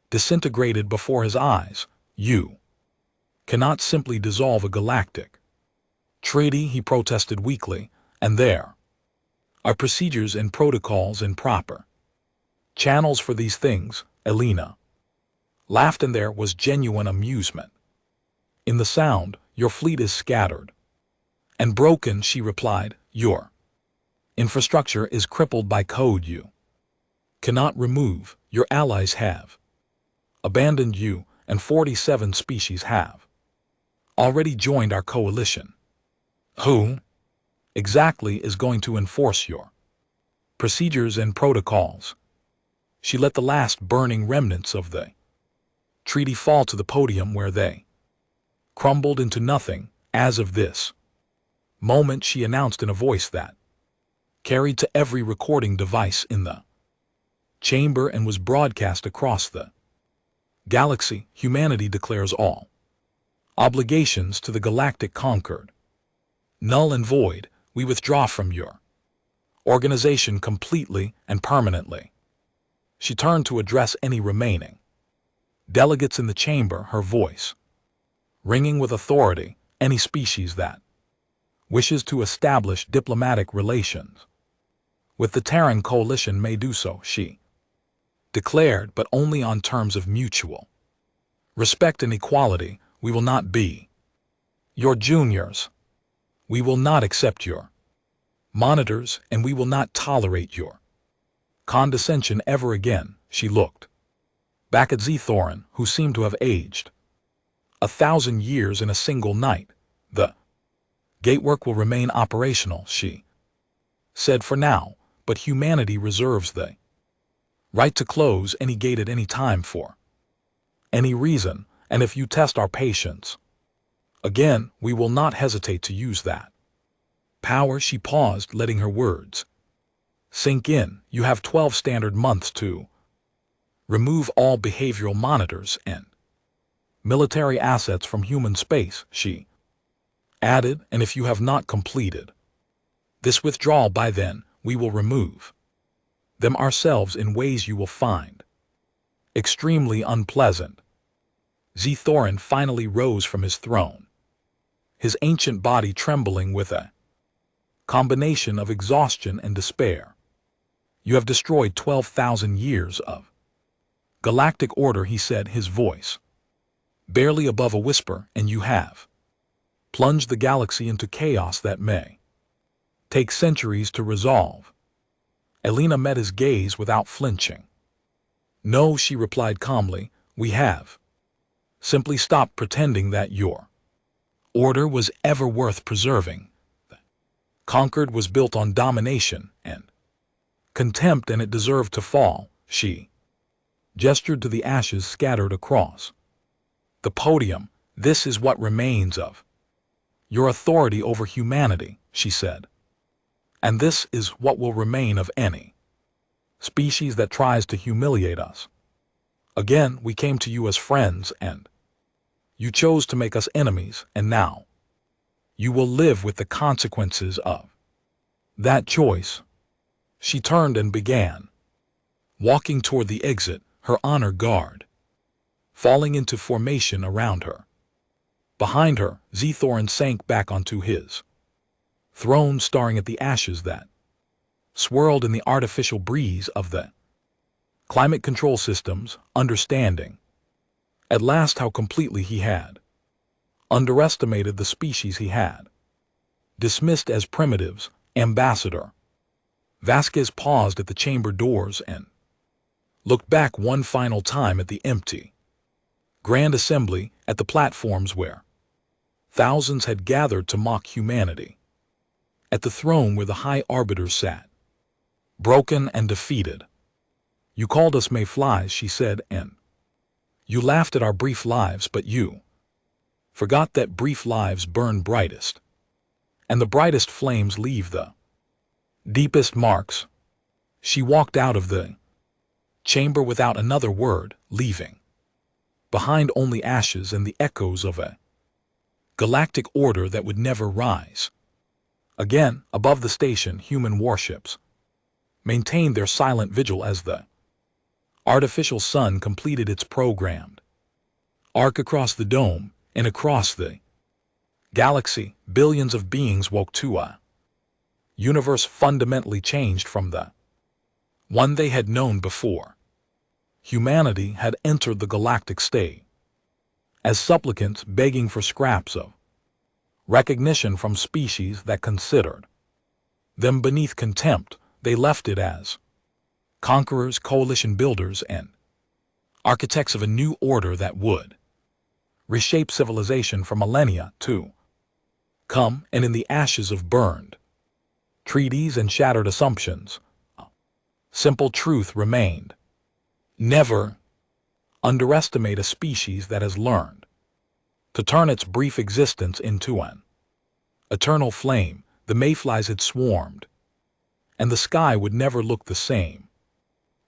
disintegrated before his eyes. You cannot simply dissolve a galactic treaty, he protested weakly, and there are procedures and protocols and proper channels for these things. Elena laughed, and there was genuine amusement in the sound. Your fleet is scattered and broken, she replied. Your infrastructure is crippled by code you cannot remove. Your allies have abandoned you, and 47 species have already joined our coalition. Who exactly is going to enforce your procedures and protocols? She let the last burning remnants of the treaty fall to the podium, where they crumbled into nothing. As of this moment, she announced in a voice that carried to every recording device in the chamber and was broadcast across the galaxy, humanity declares all obligations to the galactic conquered null and void. We withdraw from your organization completely and permanently. She turned to address any remaining delegates in the chamber, her voice ringing with authority. Any species that wishes to establish diplomatic relations with the Terran coalition may do so, she declared, but only on terms of mutual respect and equality. We will not be your juniors. We will not accept your monitors, and we will not tolerate your condescension ever again. She looked back at Thorin, who seemed to have aged 1,000 years in a single night. The gatework will remain operational, she said, for now, but humanity reserves the right to close any gate at any time for any reason, and if you test our patience again, we will not hesitate to use that power. She paused, letting her words sink in. You have 12 standard months to remove all behavioral monitors and military assets from human space, she added, and if you have not completed this withdrawal by then, we will remove them ourselves in ways you will find extremely unpleasant. Thorin finally rose from his throne, his ancient body trembling with a combination of exhaustion and despair. You have destroyed 12,000 years of galactic order, he said, his voice barely above a whisper, and you have plunged the galaxy into chaos that may take centuries to resolve. Elena met his gaze without flinching. No, she replied calmly, we have simply stopped pretending that your order was ever worth preserving. Concord was built on domination and contempt, and it deserved to fall. She gestured to the ashes scattered across the podium. This is what remains of your authority over humanity, she said. And this is what will remain of any species that tries to humiliate us. Again, we came to you as friends, and you chose to make us enemies, and now you will live with the consequences of that choice. She turned and began walking toward the exit, her honor guard falling into formation around her. Behind her, Thorin sank back onto his throne, staring at the ashes that swirled in the artificial breeze of the climate control systems, understanding at last how completely he had underestimated the species he had dismissed as primitives. Ambassador Vasquez paused at the chamber doors and looked back one final time at the empty Grand Assembly, at the platforms where thousands had gathered to mock humanity, at the throne where the High Arbiters sat, broken and defeated. You called us mayflies, she said, and you laughed at our brief lives, but you forgot that brief lives burn brightest, and the brightest flames leave the deepest marks. She walked out of the chamber without another word, leaving behind only ashes and the echoes of a galactic order that would never rise again. Above the station, human warships maintained their silent vigil as the artificial sun completed its programmed arc across the dome and across the galaxy. Billions of beings woke to a universe fundamentally changed from the one they had known before. Humanity had entered the galactic state as supplicants begging for scraps of recognition from species that considered them beneath contempt. They left it as conquerors, coalition builders, and architects of a new order that would reshape civilization for millennia to come. And in the ashes of burned treaties and shattered assumptions, a simple truth remained. Never underestimate a species that has learned to turn its brief existence into an eternal flame. The mayflies had swarmed, and the sky would never look the same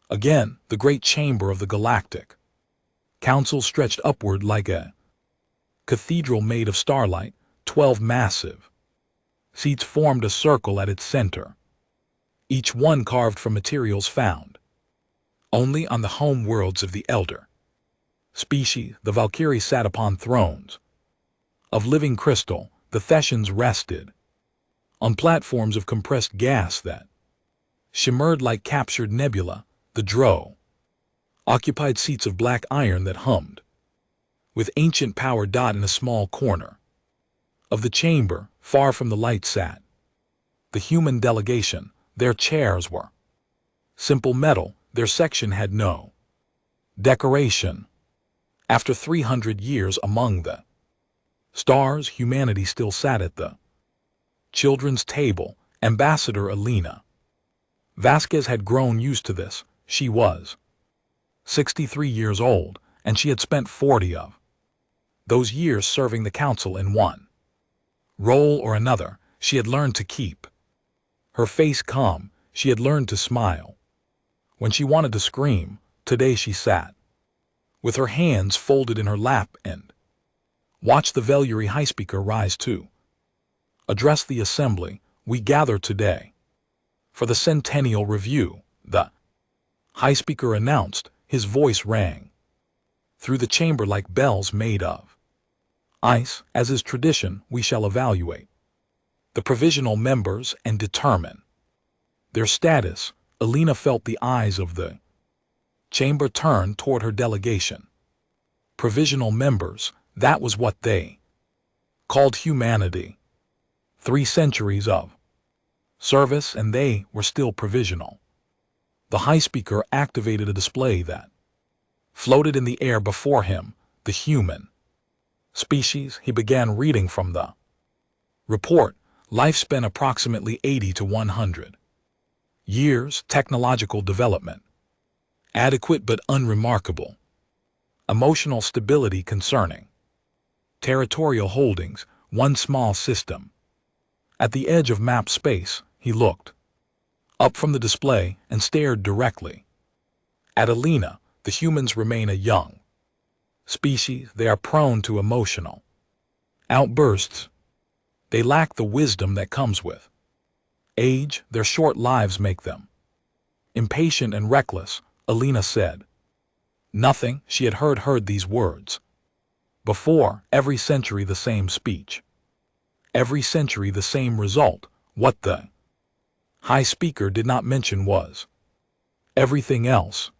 again. The great chamber of the Galactic Council stretched upward like a cathedral made of starlight. 12 massive seats formed a circle at its center, each one carved from materials found only on the home worlds of the elder species. The Valkyrie sat upon thrones of living crystal. The Thessians rested on platforms of compressed gas that shimmered like captured nebula. The Drow occupied seats of black iron that hummed with ancient power. In a small corner of the chamber, far from the light, sat the human delegation. Their chairs were simple metal. Their section had no decoration. After 300 years among the stars, humanity still sat at the children's table. Ambassador Elena Vasquez had grown used to this. She was 63 years old, and she had spent 40 of those years serving the council in one role or another. She had learned to keep her face calm. She had learned to smile when she wanted to scream. Today she sat with her hands folded in her lap and watched the Veluri High Speaker rise to address the assembly. We gather today for the Centennial Review, the High Speaker announced. His voice rang through the chamber like bells made of ice. As is tradition, we shall evaluate the provisional members and determine their status. Elena felt the eyes of the chamber turn toward her delegation. Provisional members, that was what they called humanity. 3 centuries of service, and they were still provisional. The High Speaker activated a display that floated in the air before him. The human species. He began reading from the report. Lifespan approximately 80 to 100 years. Technological development adequate but unremarkable. Emotional stability concerning territorial holdings. One small system. At the edge of map space, he looked up from the display and stared directly at Elena. The humans remain a young species. They are prone to emotional outbursts. They lack the wisdom that comes with age. Their short lives make them impatient and reckless. Elena said nothing. She had heard these words before. Every century the same speech. Every century the same result. What the High Speaker did not mention was everything else.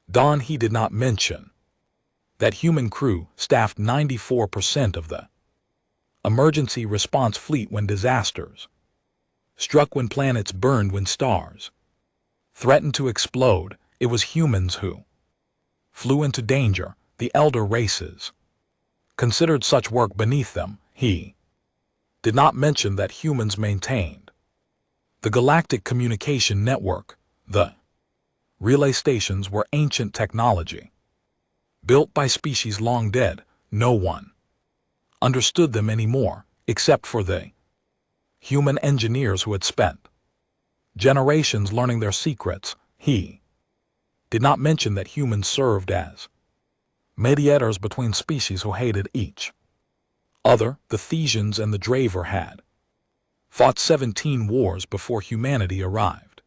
Don, he did not mention that human crew staffed 94% of the emergency response fleet when disasters struck, when planets burned, when stars threatened to explode. It was humans who flew into danger. The elder races considered such work beneath them. He did not mention that humans maintained the Galactic Communication Network. The relay stations were ancient technology, built by species long dead. No one understood them anymore, except for the human engineers who had spent generations learning their secrets. He did not mention that humans served as mediators between species who hated each other. The Thesians and the Draver had fought 17 wars before humanity arrived.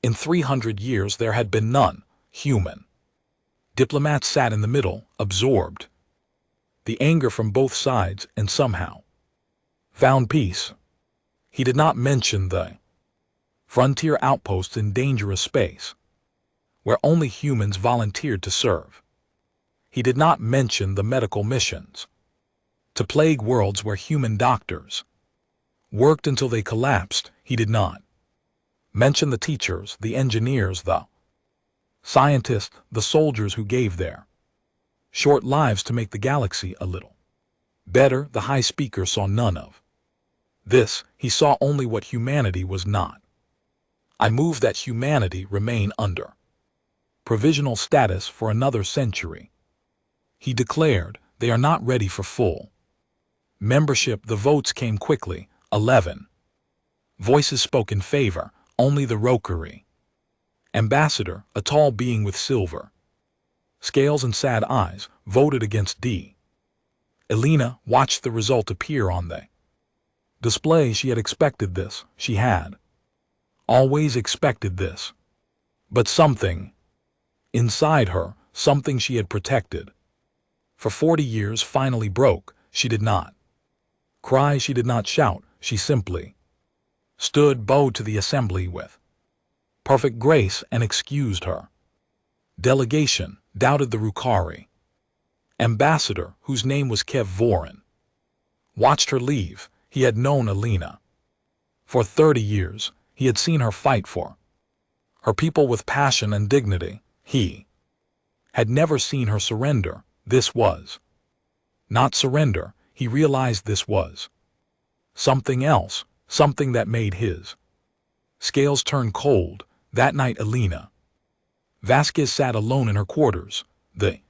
In 300 years there had been none. Human diplomats sat in the middle, absorbed the anger from both sides, and somehow found peace. He did not mention the frontier outposts in dangerous space, where only humans volunteered to serve. He did not mention the medical missions to plague worlds where human doctors worked until they collapsed. He did not mention the teachers, the engineers, the scientists, the soldiers who gave their short lives to make the galaxy a little better. The High Speaker saw none of this. He saw only what humanity was not. I move that humanity remain under provisional status for another century. He declared. They are not ready for full membership. The votes came quickly. 11 voices spoke in favor. Only the Rokuri ambassador, a tall being with silver scales and sad eyes, voted against D. Elena watched the result appear on the display. She had expected this. She had always expected this. But something inside her, something she had protected for 40 years, finally broke. She did not cry. She did not shout. She simply stood, bowed to the assembly with perfect grace, and excused her delegation. Doubted the Rukari ambassador, whose name was Kev Vorin, watched her leave. He had known Elena for 30 years. He had seen her fight for her people with passion and dignity. He had never seen her surrender. This was not surrender. He realized this was something else, something that made his scales turn cold. That night Elena Vasquez sat alone in her quarters. The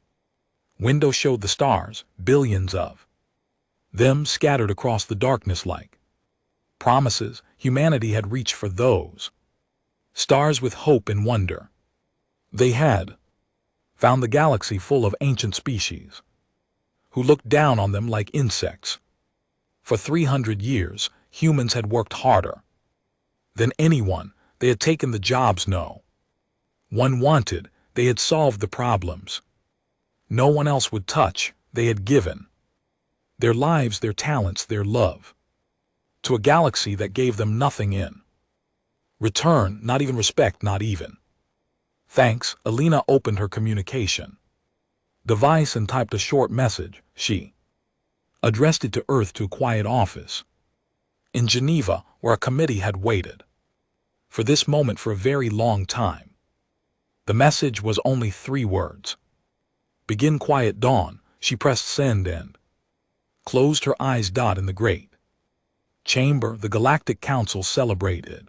window showed the stars, billions of them scattered across the darkness like promises humanity had reached for those stars with hope and wonder. They had found the galaxy full of ancient species who looked down on them like insects. For 300 years, humans had worked harder than anyone. They had taken the jobs no one wanted. They had solved the problems no one else would touch. They had given their lives, their talents, their love to a galaxy that gave them nothing in return, not even respect, not even thanks. Elena opened her communication device and typed a short message. She addressed it to Earth, to a quiet office in Geneva, where a committee had waited for this moment for a very long time. The message was only 3 words. Begin. Quiet dawn. She pressed send and closed her eyes. In the great chamber, the Galactic Council celebrated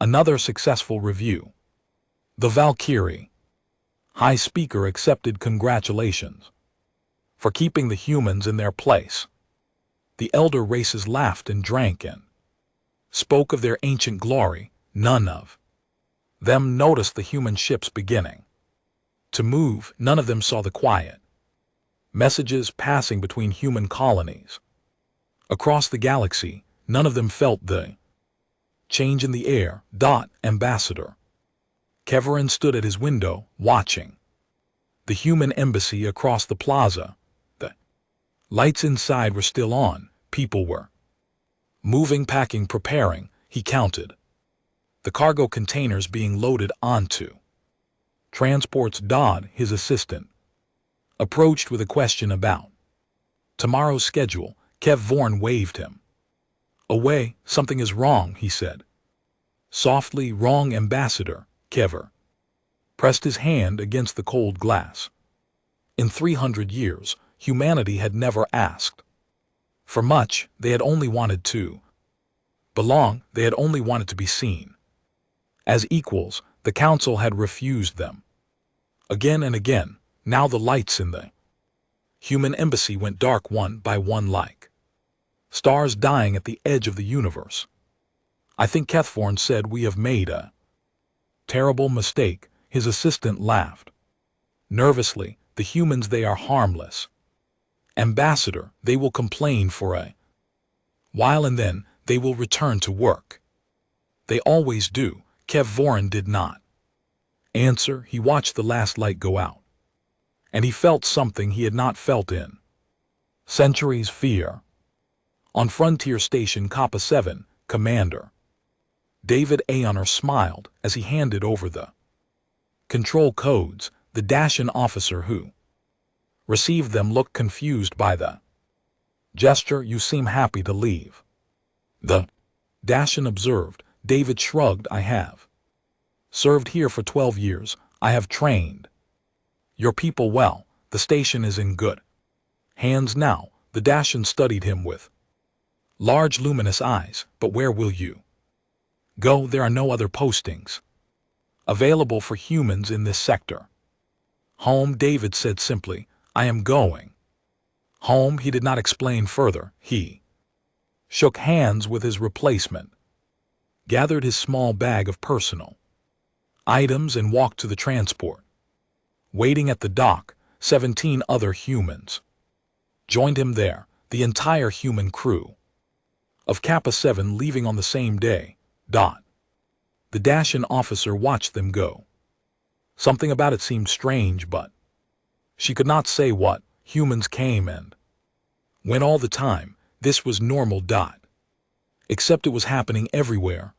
another successful review. The Valkyrie High Speaker accepted congratulations for keeping the humans in their place. The elder races laughed and drank and spoke of their ancient glory. None of them noticed the human ships beginning to move. None of them saw the quiet messages passing between human colonies across the galaxy. None of them felt the change in the air. Ambassador Keverin stood at his window, watching the human embassy across the plaza. The lights inside were still on. People were moving, packing, preparing. He counted the cargo containers being loaded onto transports. His assistant approached with a question about tomorrow's schedule. Kev Vorn waved him away. Something is wrong, he said softly. Wrong, Ambassador? Kever pressed his hand against the cold glass. In 300 years, humanity had never asked for much. They had only wanted to belong. They had only wanted to be seen as equals. The council had refused them again and again. Now the lights in the human embassy went dark one by one, like stars dying at the edge of the universe. I think Kethforn said we have made a terrible mistake. His assistant laughed nervously. The humans, they are harmless. Ambassador, they will complain for a while and then they will return to work. They always do. Kev Voren did not answer. He watched the last light go out, and he felt something he had not felt in centuries. Fear. On Frontier Station Kappa 7, Commander David Aoner smiled as he handed over the control codes. The Dacian officer who received them looked confused by the gesture. You seem happy to leave, the Dacian observed. David shrugged. I have served here for 12 years. I have trained your people well. The station is in good hands now. The Dacian studied him with large luminous eyes. But where will you go? There are no other postings available for humans in this sector. Home, David said simply. I am going home. He did not explain further. He shook hands with his replacement, gathered his small bag of personal items and walked to the transport. Waiting at the dock, 17 other humans joined him there, the entire human crew of Kappa 7 leaving on the same day. The Dacian officer watched them go. Something about it seemed strange, but she could not say what. Humans came and went all the time. This was normal. Except it was happening everywhere.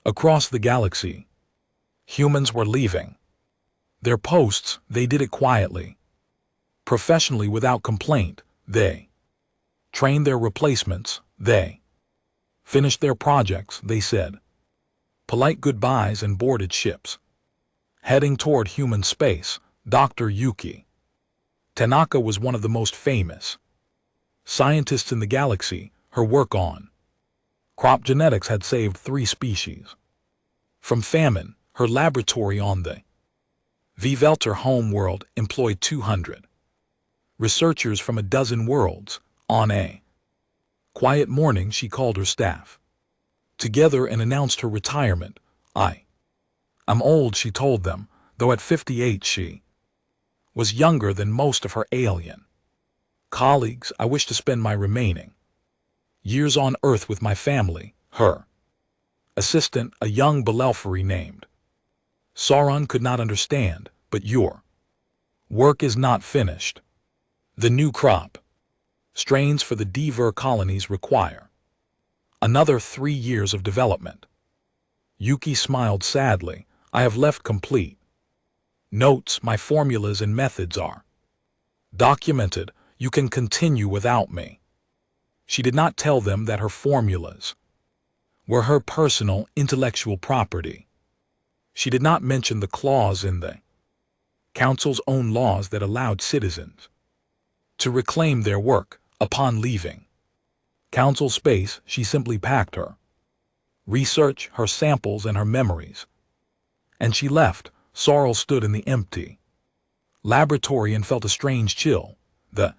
Across the galaxy, humans were leaving their posts. They did it quietly, professionally, without complaint. They trained their replacements. They finished their projects. They said polite goodbyes and boarded ships, heading toward human space. Dr. Yuki Tanaka was one of the most famous scientists in the galaxy. Her work on crop genetics had saved 3 species from famine. Her laboratory on the Vivelter home world employed 200 researchers from a dozen worlds. On a quiet morning, she called her staff together and announced her retirement. I'm old, she told them, though at 58 she was younger than most of her alien colleagues. I wish to spend my remaining years on Earth with my family. Her assistant, a young Belelfari named Sauron, could not understand. But your work is not finished. The new crop strains for the Dever colonies require another 3 years of development. Yuki smiled sadly. I have left complete notes. My formulas and methods are documented. You can continue without me. She did not tell them that her formulas were her personal intellectual property. She did not mention the clause in the Council's own laws that allowed citizens to reclaim their work upon leaving Council space. She simply packed her research, her samples, and her memories, and she left. Sorrel stood in the empty laboratory and felt a strange chill. The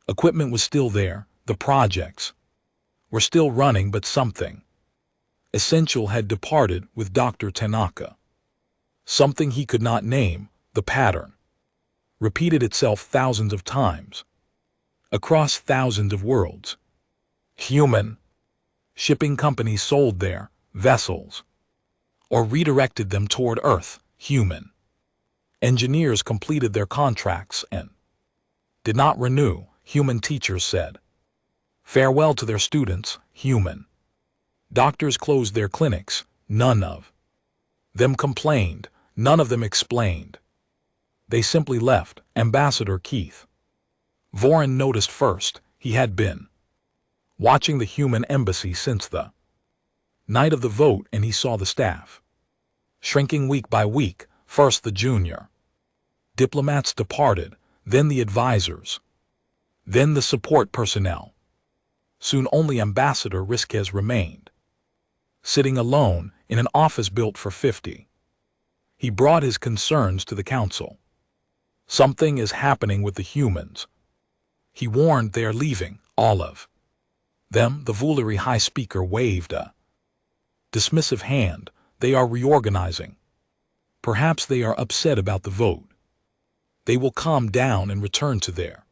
equipment was still there, the projects were still running, but something essential had departed with Dr. Tanaka. Something he could not name. The pattern repeated itself thousands of times across thousands of worlds. Human shipping companies sold their vessels or redirected them toward Earth. Human engineers completed their contracts and did not renew. Human teachers said farewell to their students. Human doctors closed their clinics. None of them complained. None of them explained. They simply left. Ambassador Keith Voren noticed first. He had been watching the human embassy since the night of the vote, and he saw the staff shrinking week by week. First the junior diplomats departed, then the advisors, then the support personnel. Soon only Ambassador Risquez remained, sitting alone in an office built for 50. He brought his concerns to the council. Something is happening with the humans, he warned. They are leaving, all of them. The Vouleri High Speaker waved a dismissive hand. They are reorganizing. Perhaps they are upset about the vote. They will calm down and return to their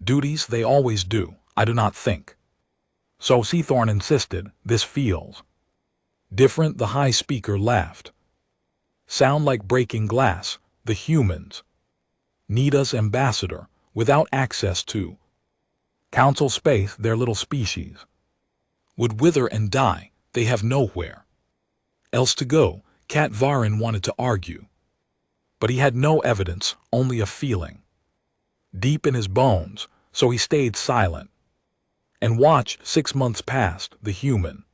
duties. They always do. I do not think so. Seathorn insisted. This feels different. The High Speaker laughed. Sound like breaking glass. The humans need us, Ambassador. Without access to council space, their little species would wither and die. They have nowhere else to go. Kat Varin wanted to argue, but he had no evidence, only a feeling deep in his bones, so he stayed silent and watched. 6 months passed. The human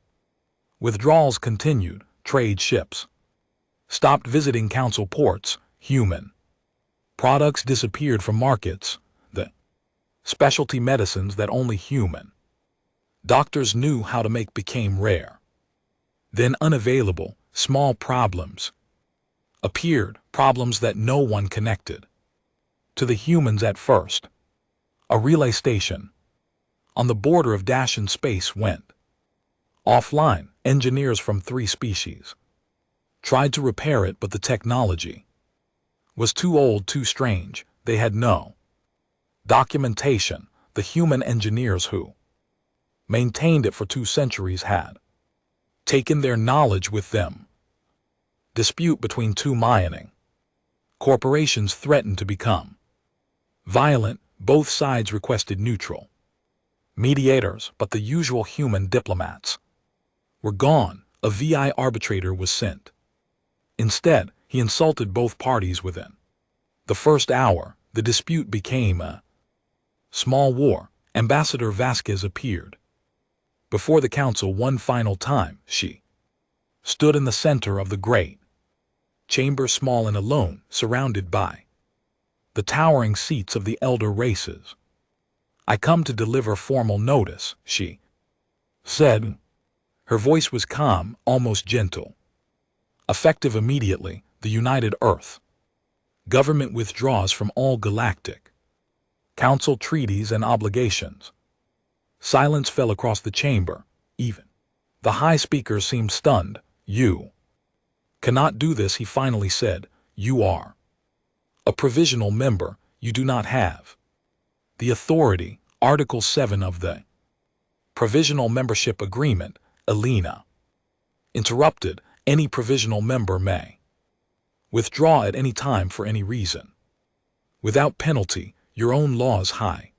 withdrawals continued. Trade ships stopped visiting council ports. Human products disappeared from markets. The specialty medicines that only human doctors knew how to make became rare, then unavailable. Small problems appeared, problems that no one connected to the humans at first. A relay station on the border of Dashan space went offline. Engineers from 3 species tried to repair it, but the technology was too old, too strange. They had no documentation. The human engineers who maintained it for 2 centuries had taken their knowledge with them. Dispute between 2 mining corporations threatened to become violent. Both sides requested neutral mediators, but the usual human diplomats were gone. A VI arbitrator was sent. Instead, he insulted both parties within the first hour. The dispute became a small war. Ambassador Vasquez appeared before the council one final time. She stood in the center of the great chamber, small and alone, surrounded by the towering seats of the elder races. "I come to deliver formal notice," she said. Her voice was calm, almost gentle. "Effective immediately, the United Earth. Government withdraws from all galactic council treaties and obligations." Silence fell across the chamber. Even the High Speaker seemed stunned. "You cannot do this," he finally said. "You are a provisional member. You do not have the authority." Article 7 of the Provisional Membership Agreement, Elena interrupted. "Any provisional member may withdraw at any time for any reason, without penalty. Your own laws, High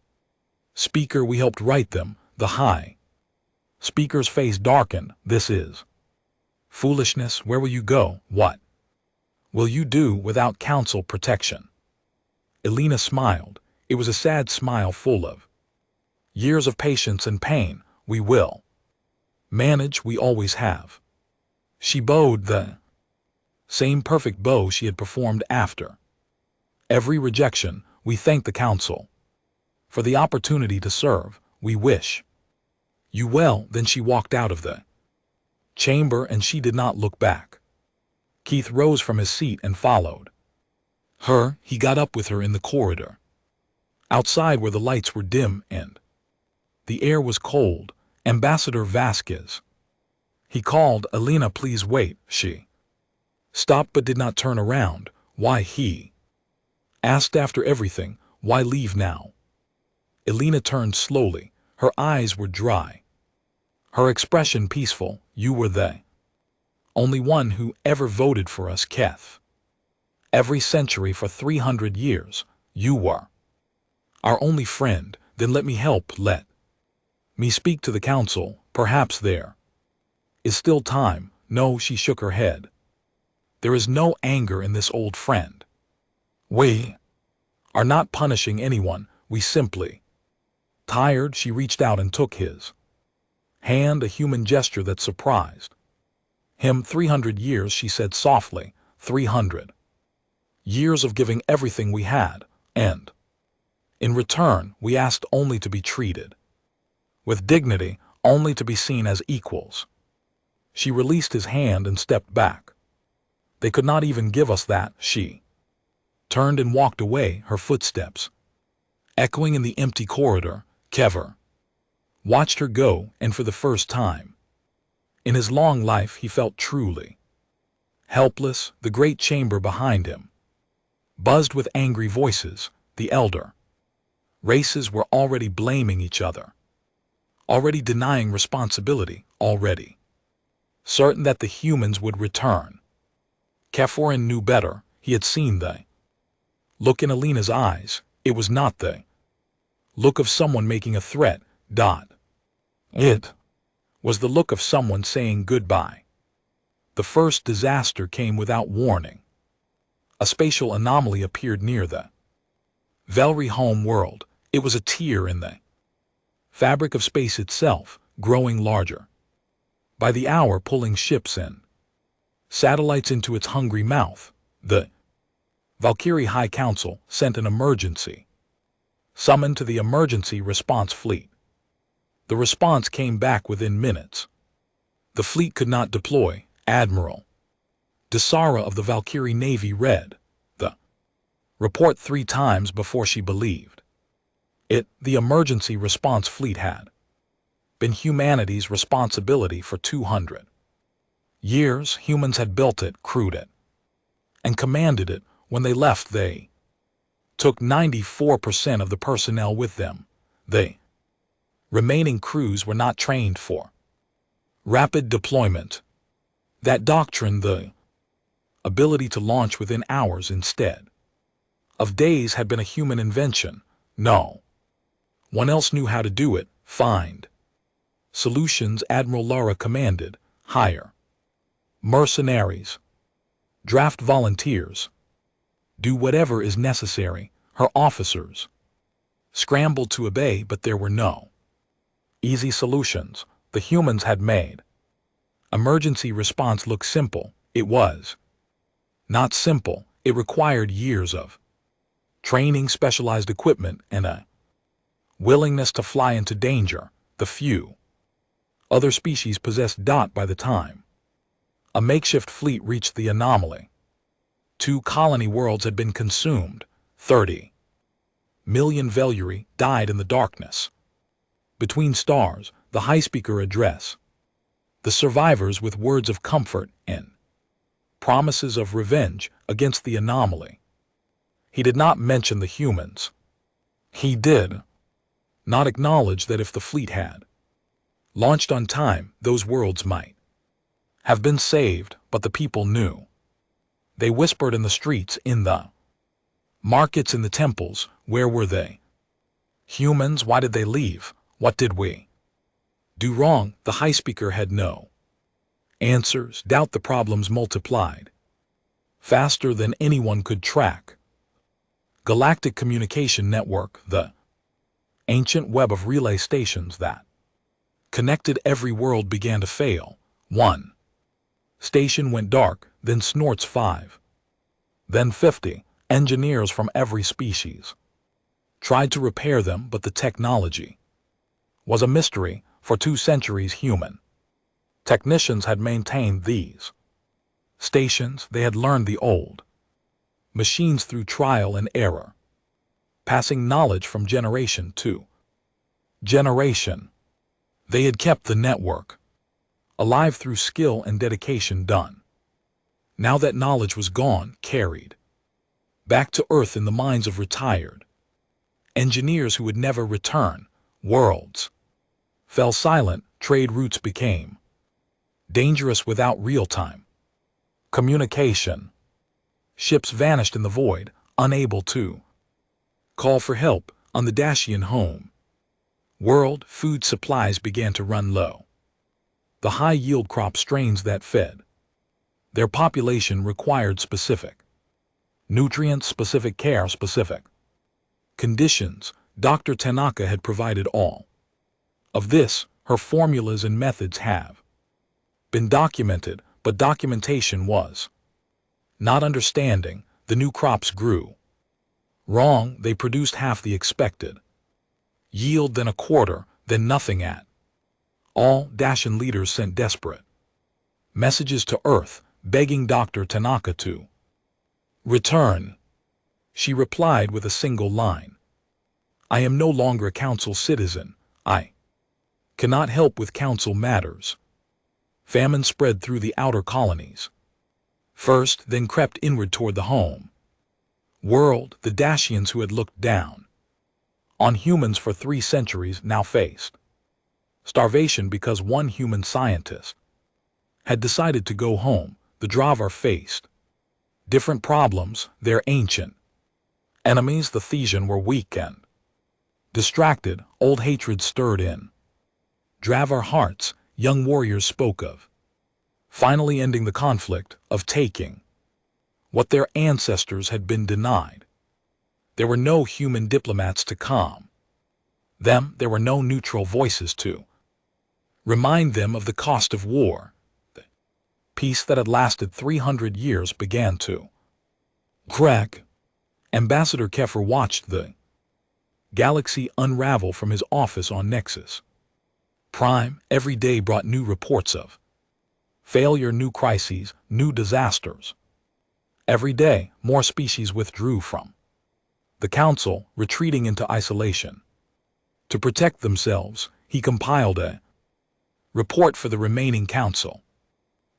Speaker. We helped write them." The High Speaker's face darkened. "This is foolishness. Where will you go? What will you do without council protection?" Elena smiled. It was a sad smile full of years of patience and pain. "We will manage. We always have." She bowed, the same perfect bow she had performed after every rejection. "We thank the council for the opportunity to serve. We wish you well." Then she walked out of the chamber, and she did not look back. Keith rose from his seat and followed her. He got up with her in the corridor, outside where the lights were dim and the air was cold. "Ambassador Vasquez," he called. "Elena, please wait." She stopped but did not turn around. "Why?" he asked. "After everything, why leave now?" Elena turned slowly. Her eyes were dry, her expression peaceful. "You were the only one who ever voted for us, Keth. Every century for 300 years. You were our only friend. Then let me help. Let me speak to the council. Perhaps there is still time." "No," she shook her head. "There is no anger in this, old friend. We are not punishing anyone. We simply tired." She reached out and took his hand, a human gesture that surprised him. 300 years, she said softly. 300 years of giving everything we had, and in return, we asked only to be treated with dignity, only to be seen as equals. She released his hand and stepped back. "They could not even give us that." She turned and walked away, her footsteps echoing in the empty corridor. Kever watched her go, and for the first time in his long life he felt truly helpless. The great chamber behind him buzzed with angry voices. The elder races were already blaming each other, already denying responsibility, already certain that the humans would return. Keforin knew better. He had seen the look in Elena's eyes. It was not the look of someone making a threat. It was the look of someone saying goodbye. The first disaster came without warning. A spatial anomaly appeared near the Velry home world. It was a tear in the fabric of space itself, growing larger by the hour, pulling ships and satellites into its hungry mouth. The Valkyrie High Council sent an emergency summon to the emergency response fleet. The response came back within minutes. The fleet could not deploy. Admiral Desara of the Valkyrie Navy read the report 3 times before she believed it. The emergency response fleet had been humanity's responsibility for 200 years. Humans had built it, crewed it, and commanded it. When they left, they took 94% of the personnel with them. The remaining crews were not trained for rapid deployment. That doctrine, the ability to launch within hours instead of days, had been a human invention. No one else knew how to do it. Find solutions, Admiral Lara commanded. Hire mercenaries, draft volunteers, do whatever is necessary. Her officers scrambled to obey, but there were no easy solutions. The humans had made emergency response look simple. It was not simple. It required years of training, specialized equipment, and a willingness to fly into danger. The few other species possessed. By the time a makeshift fleet reached the anomaly, 2 colony worlds had been consumed. 30 million Veluri died in the darkness. Between stars, the high speaker address the survivors with words of comfort and promises of revenge against the anomaly. He did not mention the humans. He did not acknowledge that if the fleet had launched on time, those worlds might have been saved, but the people knew. They whispered in the streets, in the markets, in the temples. Where were they? Humans, why did they leave? What did we do wrong? The high speaker had no answers. Doubt. The problems multiplied faster than anyone could track. Galactic communication network, the ancient web of relay stations that connected every world, began to fail. 1 station went dark, then snorts 5. Then 50 engineers from every species tried to repair them, but the technology was a mystery. For 2 centuries, human technicians had maintained these stations. They had learned the old machines through trial and error, passing knowledge from generation to generation. They had kept the network alive through skill and dedication done. Now that knowledge was gone, carried back to Earth in the minds of retired engineers who would never return, worlds fell silent. Trade routes became dangerous without real-time communication. Ships vanished in the void, unable to call for help. On the Dacian home world, food supplies began to run low. The high-yield crop strains that fed their population required specific nutrients, specific care, specific conditions. Dr. Tanaka had provided all of this. Her formulas and methods have been documented, but documentation was not understanding. The new crops grew wrong. They produced half the expected yield, then a quarter, then nothing at all. Dacian leaders sent desperate messages to Earth, begging Dr. Tanaka to return. She replied with a single line: I am no longer a council citizen. I cannot help with council matters. Famine spread through the outer colonies first, then crept inward toward the home world. The Dacians, who had looked down on humans for 3 centuries, now faced starvation because one human scientist had decided to go home. The Dravar faced different problems. Their ancient enemies, the Thesian, were weak and distracted. Old hatred stirred in Dravar hearts. Young warriors spoke of finally ending the conflict, of taking what their ancestors had been denied. There were no human diplomats to calm them. There were no neutral voices to remind them of the cost of war. The peace that had lasted 300 years began to crack. Ambassador Kefir watched the galaxy unravel from his office on Nexus Prime. Every day brought new reports of failure, new crises, new disasters. Every day, more species withdrew from the council, retreating into isolation. To protect themselves, he compiled a report for the remaining council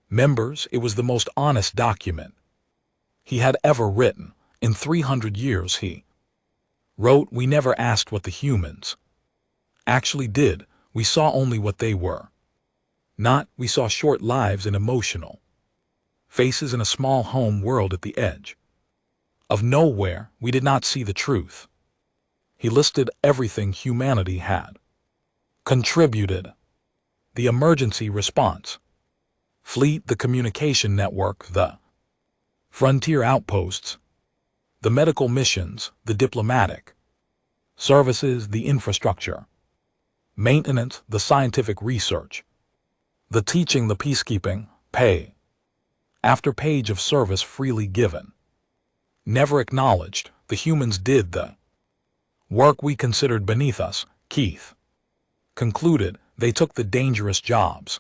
members. It was the most honest document he had ever written. In 300 years, he wrote, we never asked what the humans actually did. We saw only what they were not. We saw short lives and emotional faces in a small home world at the edge of nowhere. We did not see the truth. He listed everything humanity had contributed: the emergency response fleet, the communication network, the frontier outposts, the medical missions, the diplomatic services, the infrastructure maintenance, the scientific research, the teaching, the peacekeeping, pay after page of service freely given, never acknowledged. the humans did the work we considered beneath us, Keith concluded. They took the dangerous jobs.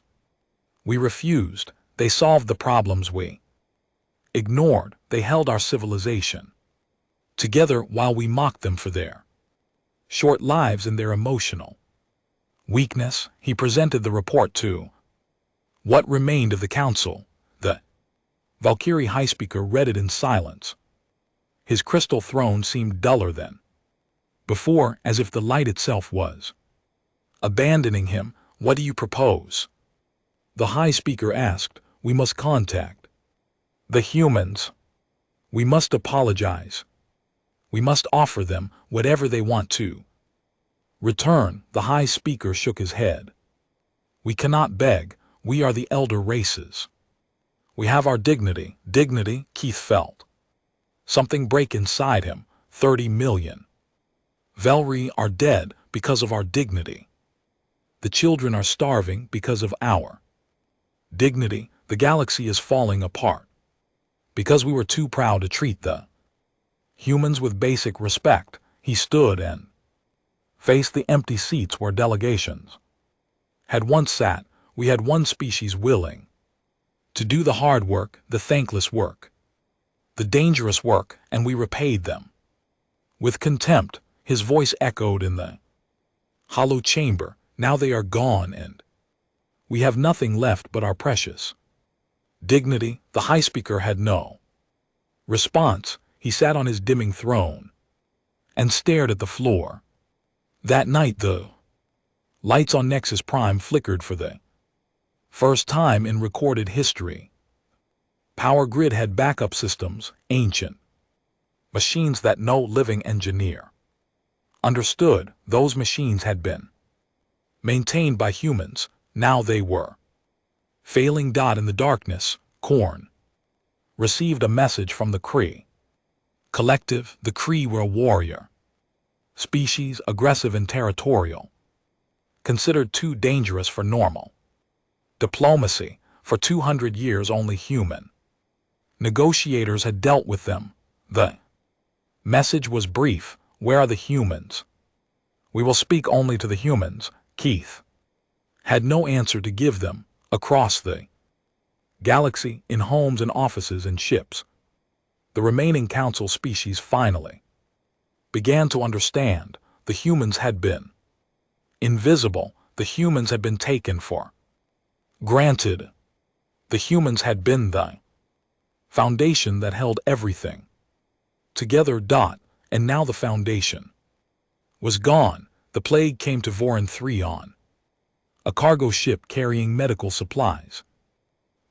We refused. They solved the problems we ignored. They held our civilization together while we mocked them for their short lives and their emotional weakness. He presented the report to what remained of the council. The Valkyrie High Speaker read it in silence. His crystal throne seemed duller than before, as if the light itself was abandoning him. What do you propose? The High Speaker asked. We must contact the humans. We must apologize. We must offer them whatever they want to return. The High Speaker shook his head. We cannot beg. We are the elder races. We have our dignity. Dignity, Keith felt something break inside him. 30 million Velry are dead because of our dignity. The children are starving because of our dignity. The galaxy is falling apart because we were too proud to treat the humans with basic respect. He stood and faced the empty seats where delegations had once sat. We had one species willing to do the hard work, the thankless work, the dangerous work, and we repaid them with contempt. His voice echoed in the hollow chamber. Now they are gone, and we have nothing left but our precious dignity. The High Speaker had no response. He sat on his dimming throne and stared at the floor. That night the lights on Nexus Prime flickered for the first time in recorded history. Power grid had backup systems, ancient machines that no living engineer understood. Those machines had been maintained by humans. Now they were failing. In the darkness, Korn received a message from the Kree collective. The Kree were a warrior species, aggressive and territorial, considered too dangerous for normal diplomacy. For 200 years only human negotiators had dealt with them. The message was brief. Where are the humans? We will speak only to the humans. Keith had no answer to give them. Across the galaxy, in homes and offices and ships, the remaining council species finally began to understand. The humans had been invisible. The humans had been taken for granted. The humans had been the foundation that held everything together. And now the foundation was gone. The plague came to Voron 3 on a cargo ship carrying medical supplies.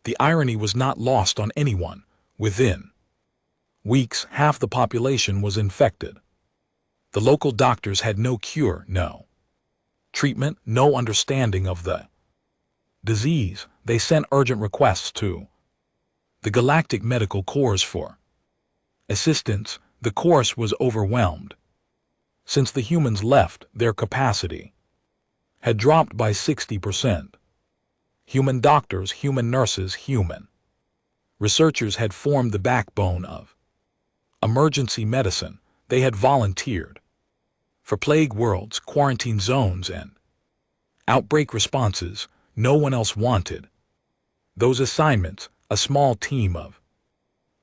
The irony was not lost on anyone. Within weeks, half the population was infected. The local doctors had no cure, no treatment, no understanding of the disease. They sent urgent requests to the Galactic Medical Corps for assistance. The Corps was overwhelmed. Since the humans left, their capacity had dropped by 60%. Human doctors, human nurses, human researchers had formed the backbone of emergency medicine. They had volunteered for plague worlds, quarantine zones, and outbreak responses. No one else wanted those assignments. A small team of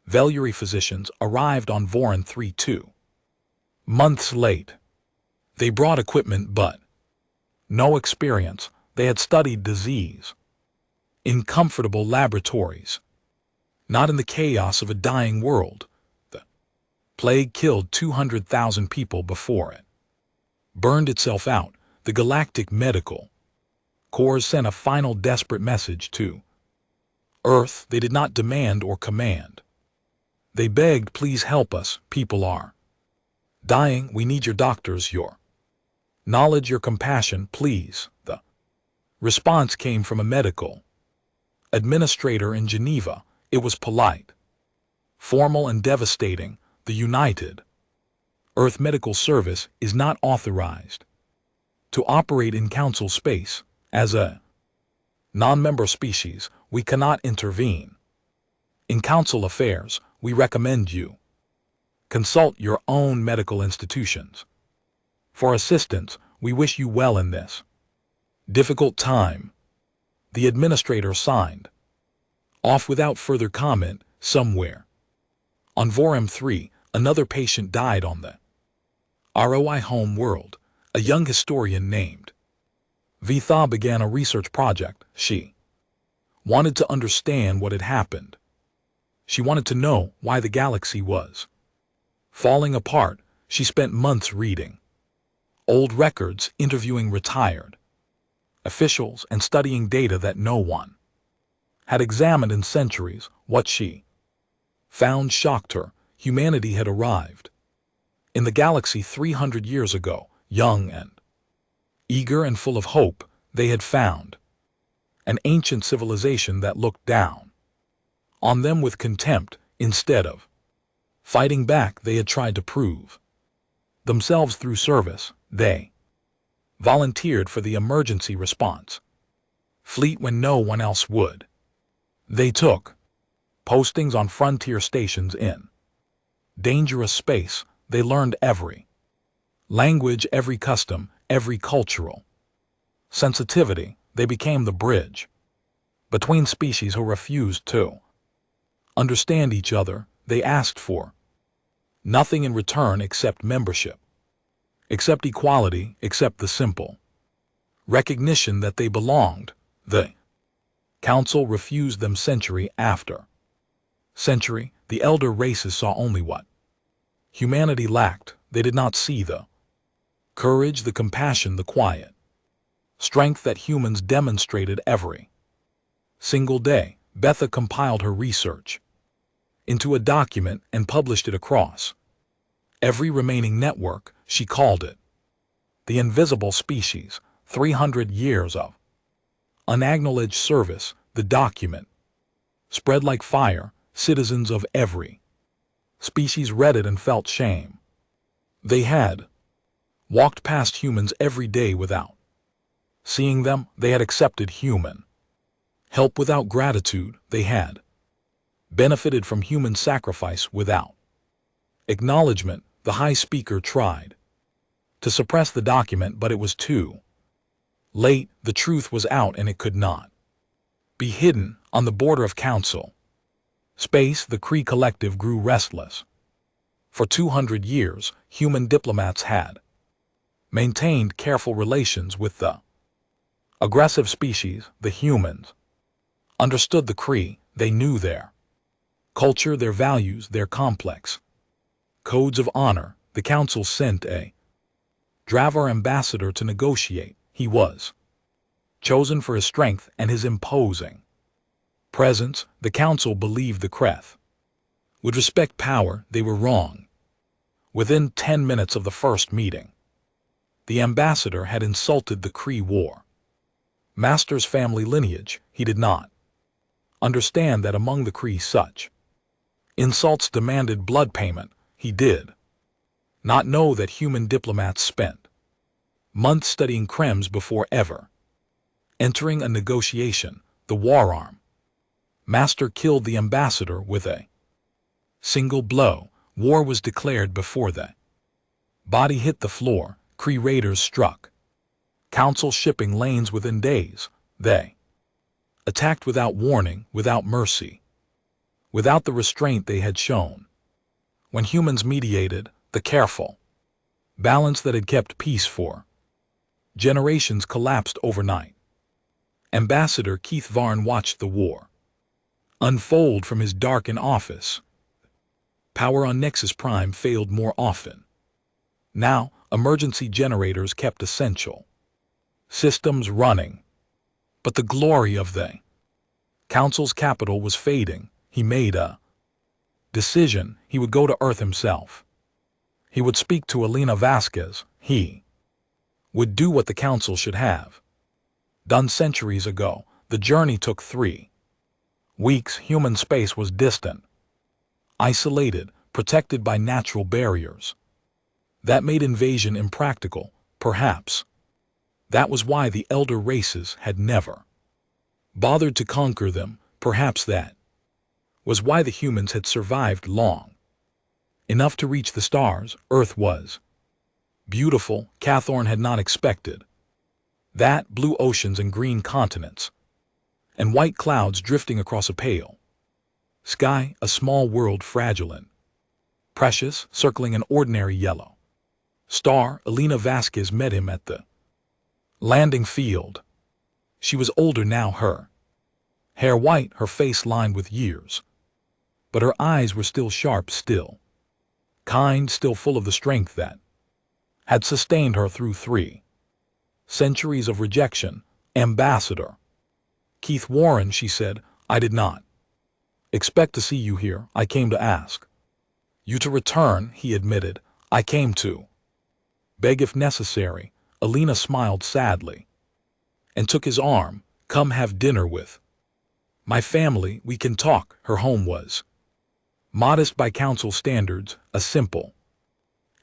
Veluri physicians arrived on Voron 3 2 months late. They brought equipment but no experience. They had studied disease in comfortable laboratories, not in the chaos of a dying world. The plague killed 200,000 people before it burned itself out. The Galactic Medical Corps sent a final desperate message to Earth. They did not demand or command. They begged, please help us. People are dying. We need your doctors, your knowledge, your compassion, please. The response came from a medical administrator in Geneva. It was polite, formal, and devastating. The United Earth Medical Service is not authorized to operate in Council space. As a non-member species, we cannot intervene in Council affairs. We recommend you Consult your own medical institutions. For assistance, we wish you well in this difficult time. The administrator signed. Off without further comment, somewhere. On Vorum 3, another patient died on the ROI home world. A young historian named Vitha began a research project. She wanted to understand what had happened. She wanted to know why the galaxy was falling apart. She spent months reading old records, interviewing retired officials, and studying data that no one had examined in centuries. What she found shocked her. Humanity had arrived in the galaxy 300 years ago, young and eager and full of hope. They had found an ancient civilization that looked down on them with contempt. Instead of fighting back, they had tried to prove themselves through service. They volunteered for the emergency response fleet when no one else would. They took postings on frontier stations in dangerous space. They learned every language, every custom, every cultural sensitivity. They became the bridge between species who refused to understand each other. They asked for nothing in return except membership, except equality, except the simple recognition that they belonged. The council refused them century after century. The elder races saw only what humanity lacked. They did not see the courage, the compassion, the quiet strength that humans demonstrated every single day. Betha compiled her research into a document and published it across every remaining network. She called it The Invisible Species, 300 Years of Unacknowledged Service. The document spread like fire. Citizens of every species read it and felt shame. They had walked past humans every day without seeing them. They had accepted human help without gratitude. They had benefited from human sacrifice without acknowledgement. The High Speaker tried to suppress the document, but it was too late. The truth was out and it could not be hidden. On the border of council space, the Kree collective grew restless. For 200 years, human diplomats had maintained careful relations with the aggressive species. The humans understood the Kree. They knew their culture, their values, their complex codes of honor. The council sent a Dravar ambassador to negotiate. He was chosen for his strength and his imposing presence. The council believed the Kreth would respect power. They were wrong. Within 10 minutes of the first meeting, the ambassador had insulted the Kree war master's family lineage. He did not understand that among the Kree such insults demanded blood payment. He did not know that human diplomats spent months studying crems before ever entering a negotiation. The war arm master killed the ambassador with a single blow. War was declared before the body hit the floor. Kree raiders struck council shipping lanes within days. They attacked without warning, without mercy, without the restraint they had shown when humans mediated. The careful balance that had kept peace for generations collapsed overnight. Ambassador Keith Varn watched the war unfold from his darkened office. Power on Nexus Prime failed more often. Now, emergency generators kept essential systems running. But the glory of the council's capital was fading. He made a decision. He would go to Earth himself. He would speak to Elena Vasquez. He would do what the council should have done centuries ago. The journey took 3 weeks. Human space was distant, isolated, protected by natural barriers that made invasion impractical. Perhaps that was why the elder races had never bothered to conquer them. Perhaps that was why the humans had survived long Enough to reach the stars. Earth was beautiful. Cathorn had not expected that. Blue oceans and green continents, and white clouds drifting across a pale sky. A small world, fragile and precious, circling an ordinary yellow star. Elena Vasquez met him at the landing field. She was older now, her hair white, her face lined with years, but her eyes were still sharp, still kind, still full of the strength that had sustained her through 3 centuries of rejection. Ambassador Keith Warren, she said, I did not expect to see you here. I came to ask you to return, he admitted. I came to beg if necessary. Elena smiled sadly and took his arm. Come have dinner with my family. We can talk. Her home was modest by council standards, a simple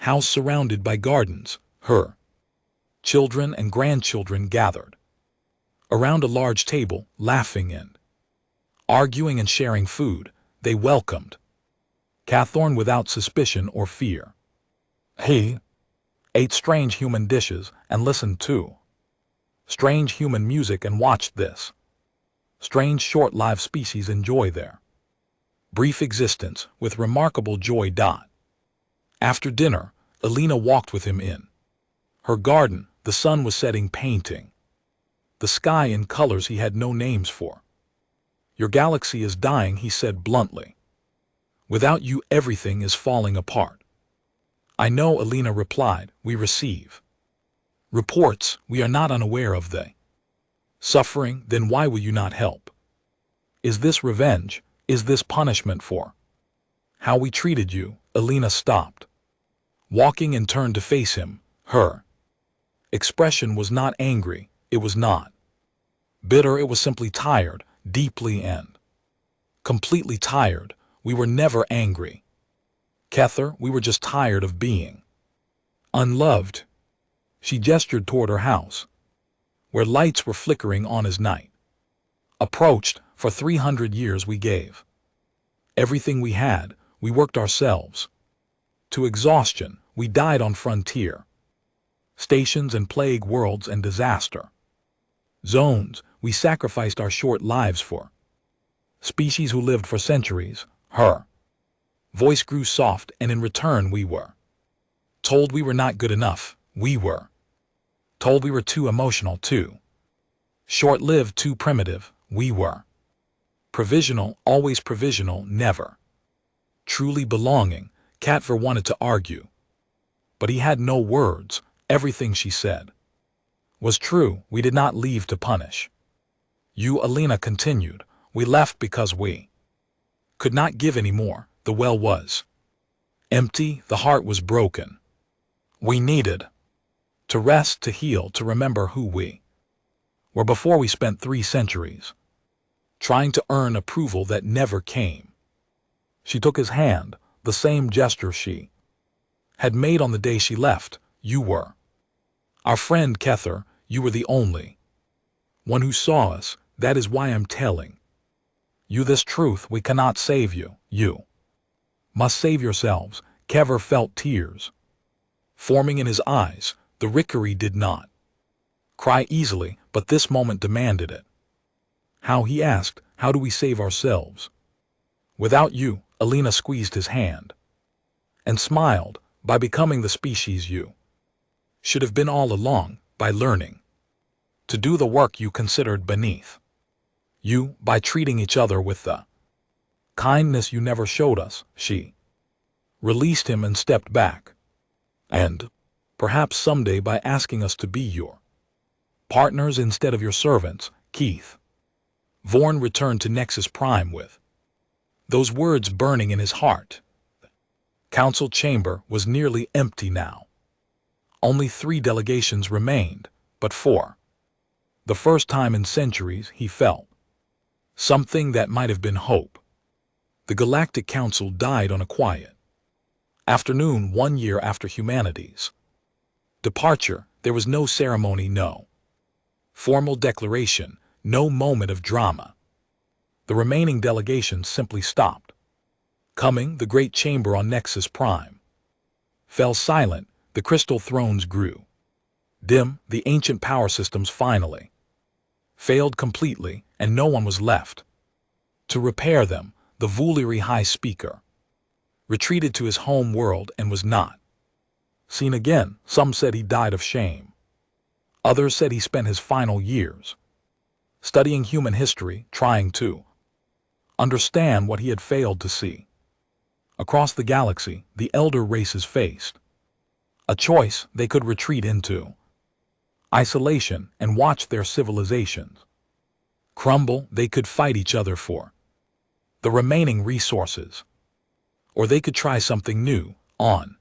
house surrounded by gardens. Her children and grandchildren gathered around a large table, laughing and arguing and sharing food. They welcomed Cathorn without suspicion or fear. He ate strange human dishes and listened to strange human music and watched this strange short-lived species enjoy their brief existence with remarkable joy. After dinner, Elena walked with him in her garden. The sun was setting, painting the sky in colors he had no names for. Your galaxy is dying, he said bluntly. Without you, everything is falling apart. I know, Elena replied. We receive reports. We are not unaware of the suffering. Then why will you not help? Is this revenge? Is this punishment for how we treated you? Elena stopped walking and turned to face him. Her expression was not angry. It was not bitter. It was simply tired, deeply and completely tired. We were never angry, Kether. We were just tired of being unloved. She gestured toward her house, where lights were flickering on as night approached. For 300 years we gave everything we had. We worked ourselves to exhaustion. We died on frontier stations and plague worlds and disaster zones. We sacrificed our short lives for species who lived for centuries. Her voice grew soft, and in return we were told we were not good enough. We were told we were too emotional, too short-lived, too primitive. We were provisional, always provisional, never truly belonging. Katver wanted to argue, but he had no words. Everything she said was true. We did not leave to punish you, Elena continued. We left because we could not give any more. The well was empty. The heart was broken. We needed to rest, to heal, to remember who we were before we spent 3 centuries trying to earn approval that never came. She took his hand, the same gesture she had made on the day she left. You were our friend, Kether. You were the only one who saw us. That is why I'm telling you this truth. We cannot save you. You must save yourselves. Kever felt tears forming in his eyes. The Rickery did not cry easily, but this moment demanded it. How, he asked, how do we save ourselves without you? Elena squeezed his hand and smiled. By becoming the species you should have been all along, by learning to do the work you considered beneath you, by treating each other with the kindness you never showed us. She released him and stepped back. And perhaps someday by asking us to be your partners instead of your servants. Keith Vorn returned to Nexus Prime with those words burning in his heart. The council chamber was nearly empty now. Only 3 delegations remained, but for the first time in centuries he felt something that might have been hope. The Galactic Council died on a quiet afternoon 1 year after humanity's departure. There was no ceremony, no formal declaration, no moment of drama. The remaining delegations simply stopped Coming, the great chamber on Nexus Prime fell silent, the crystal thrones grew dim, the ancient power systems finally failed completely, and no one was left to repair them. The Vuliri High Speaker retreated to his home world and was not seen again. Some said he died of shame. Others said he spent his final years studying human history, trying to understand what he had failed to see. Across the galaxy, the elder races faced a choice. They could retreat into isolation and watch their civilizations crumble. They could fight each other for the remaining resources, or they could try something new. On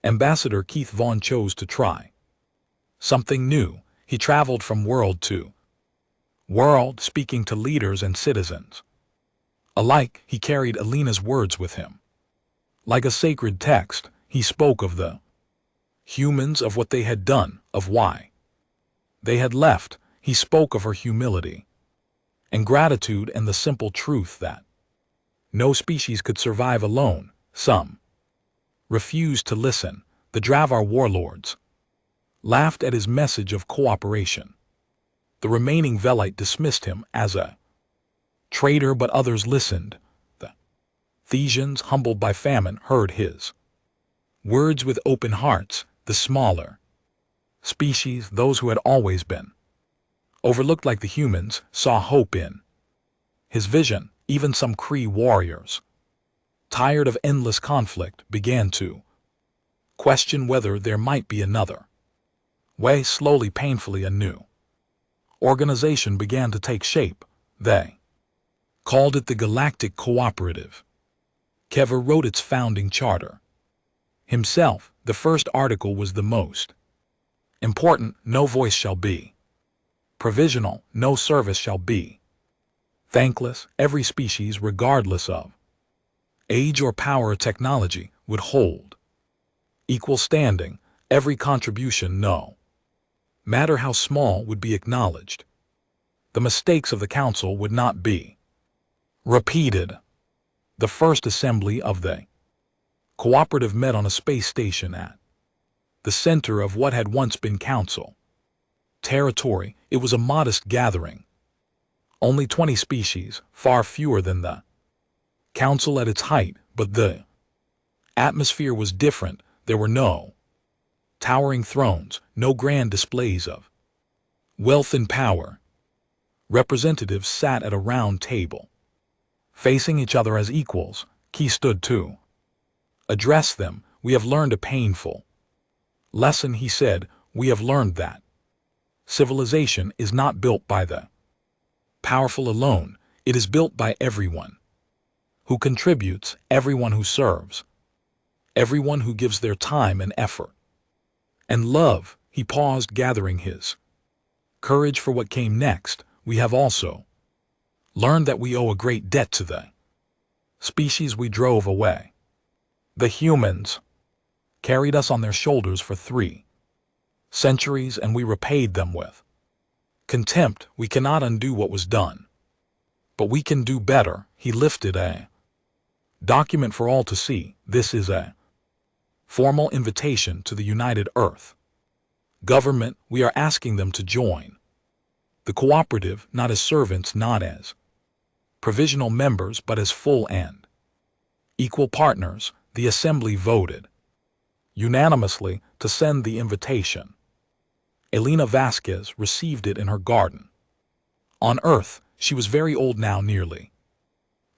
Ambassador Keith Vaughn chose to try something new. He traveled from world to world, speaking to leaders and citizens alike. He carried Alina's words with him. Like a sacred text, he spoke of the humans, of what they had done, of why they had left. He spoke of her humility and gratitude and the simple truth that no species could survive alone. Some refused to listen. The Dravar warlords laughed at his message of cooperation. The remaining Velite dismissed him as a traitor, but others listened. The Thesians, humbled by famine, heard his words with open hearts. The smaller species, those who had always been overlooked like the humans, saw hope in his vision. Even some Kree warriors, tired of endless conflict, began to question whether there might be another way. Slowly, painfully, a new organization began to take shape. They called it the Galactic Cooperative. Kevin wrote its founding charter himself. The first article was the most important. No voice shall be provisional, no service shall be thankless. Every species, regardless of age or power or technology, would hold equal standing. Every contribution, no matter how small, would be acknowledged. The mistakes of the council would not be repeated. The first assembly of the cooperative met on a space station at the center of what had once been council territory. It was a modest gathering. Only 20 species, far fewer than the council at its height, but the atmosphere was different. There were no towering thrones, no grand displays of wealth and power. Representatives sat at a round table, facing each other as equals. Key stood to address them. We have learned a painful lesson, he said. We have learned that civilization is not built by the powerful alone. It is built by everyone who contributes, everyone who serves, everyone who gives their time and effort and love. He paused, gathering his courage for what came next. We have also learned that we owe a great debt to the species we drove away. The humans carried us on their shoulders for 3 centuries, and we repaid them with contempt. We cannot undo what was done, but we can do better. He lifted a document for all to see. This is a formal invitation to the United Earth government. We are asking them to join the cooperative, not as servants, not as provisional members, but as full and equal partners. The assembly voted unanimously to send the invitation. Elena Vasquez received it in her garden on Earth. She was very old now, nearly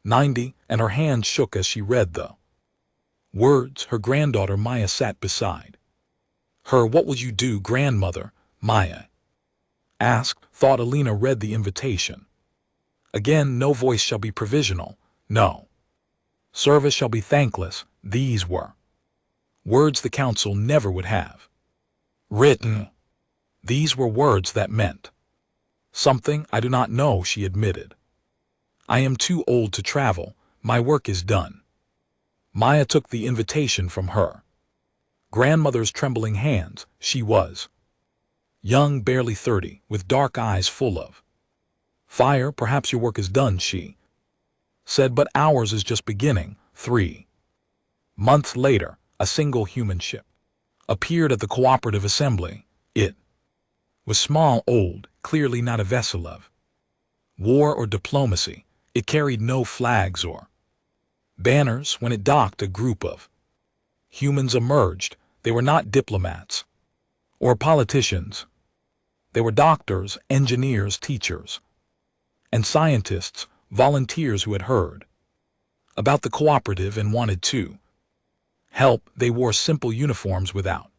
90, and her hand shook as she read the words. Her granddaughter Maya sat beside her. What will you do, grandmother? Maya asked. Thought Elena read the invitation. Again, no voice shall be provisional, no service shall be thankless. These were words the council never would have written. These were words that meant something. I do not know, she admitted. I am too old to travel. My work is done. Maya took the invitation from her grandmother's trembling hands. She was young, barely 30, with dark eyes full of fire. Perhaps your work is done, she said, but ours is just beginning. 3 months later, a single human ship appeared at the cooperative assembly. It was small, old, clearly not a vessel of war or diplomacy. It carried no flags or banners. When it docked, a group of humans emerged. They were not diplomats or politicians. They were doctors, engineers, teachers, and scientists, volunteers who had heard about the cooperative and wanted to help. They wore simple uniforms without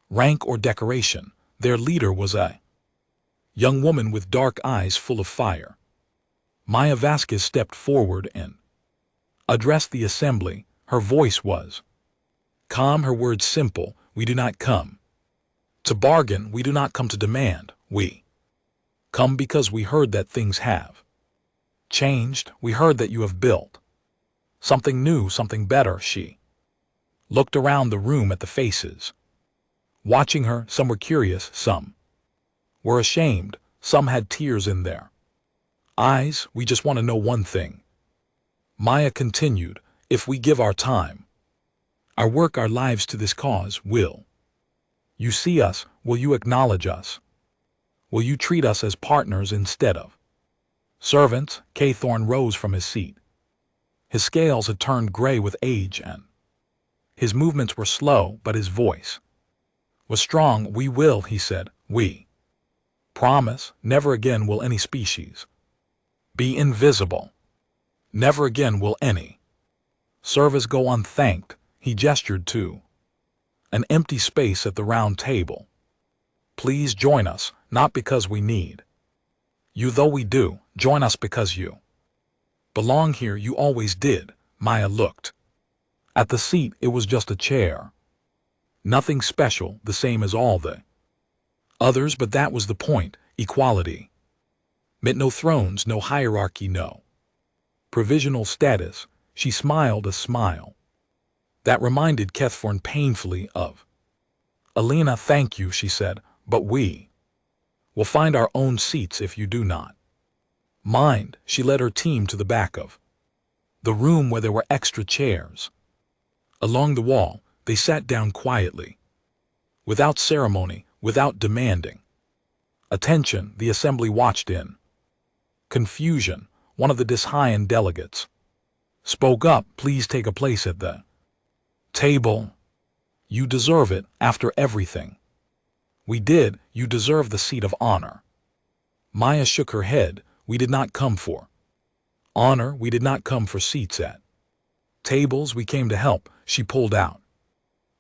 rank or decoration. Their leader was a young woman with dark eyes full of fire. Maya Vasquez stepped forward and addressed the assembly. Her voice was calm, her words simple. We do not come to bargain. We do not come to demand. We come because we heard that things have changed. We heard that you have built something new, something better. She looked around the room at the faces watching her. Some were curious, some were ashamed, some had tears in their eyes. We just want to know one thing, Maya continued. If we give our time, our work, our lives to this cause, will you see us? Will you acknowledge us? Will you treat us as partners instead of servants? Thorne rose from his seat. His scales had turned gray with age and his movements were slow, but his voice was strong. We will, he said. We promise. Never again will any species be invisible. Never again will any service go unthanked. He gestured to an empty space at the round table. Please join us, not because we need you, though we do. Join us because you belong here. You always did. Maya looked at the seat. It was just a chair. Nothing special, the same as all the others, but that was the point. Equality meant no thrones, no hierarchy, no provisional status. She smiled a smile that reminded Thorne painfully of Alina. Thank you, she said, but we will find our own seats if you do not mind. She led her team to the back of the room where there were extra chairs along the wall. They sat down quietly, without ceremony, without demanding attention. The assembly watched in confusion. One of the Dishayan delegates spoke up. Please take a place at the table. You deserve it. After everything we did, you deserve the seat of honor. Maya shook her head. We did not come for honor. We did not come for seats at tables. We came to help. She pulled out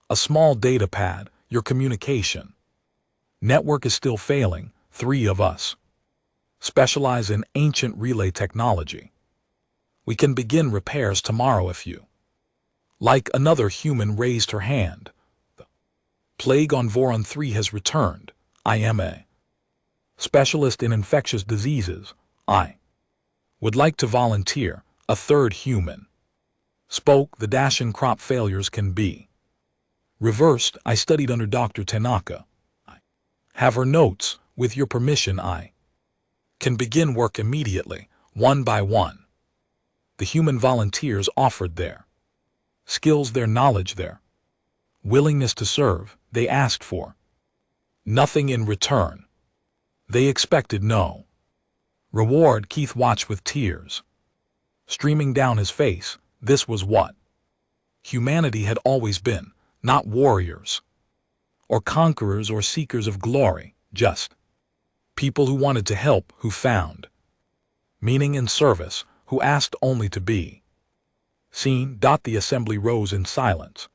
a small data pad. Your communication network is still failing. 3 of us specialize in ancient relay technology. We can begin repairs tomorrow if you like. Another human raised her hand. The plague on Voron 3 has returned. I am a specialist in infectious diseases. I would like to volunteer. A third human spoke. The Dacian crop failures can be reversed. I studied under Dr. Tanaka. I have her notes. With your permission, I can begin work immediately. One by one, the human volunteers offered their skills, their knowledge, their willingness to serve. They asked for nothing in return. They expected no reward. Keith watched with tears streaming down his face. This was what humanity had always been. Not warriors or conquerors or seekers of glory, just people who wanted to help, who found meaning in service, who asked only to be seen. The assembly rose in silence.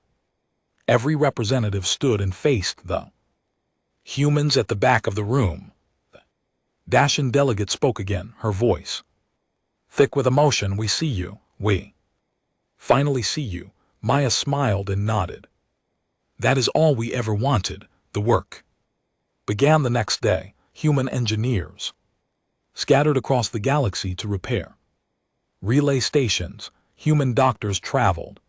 Every representative stood and faced the humans at the back of the room. The Dacian delegate spoke again, her voice thick with emotion. We see you. We finally see you. Maya smiled and nodded. That is all we ever wanted. The work began the next day. Human engineers scattered across the galaxy to repair relay stations. Human doctors traveled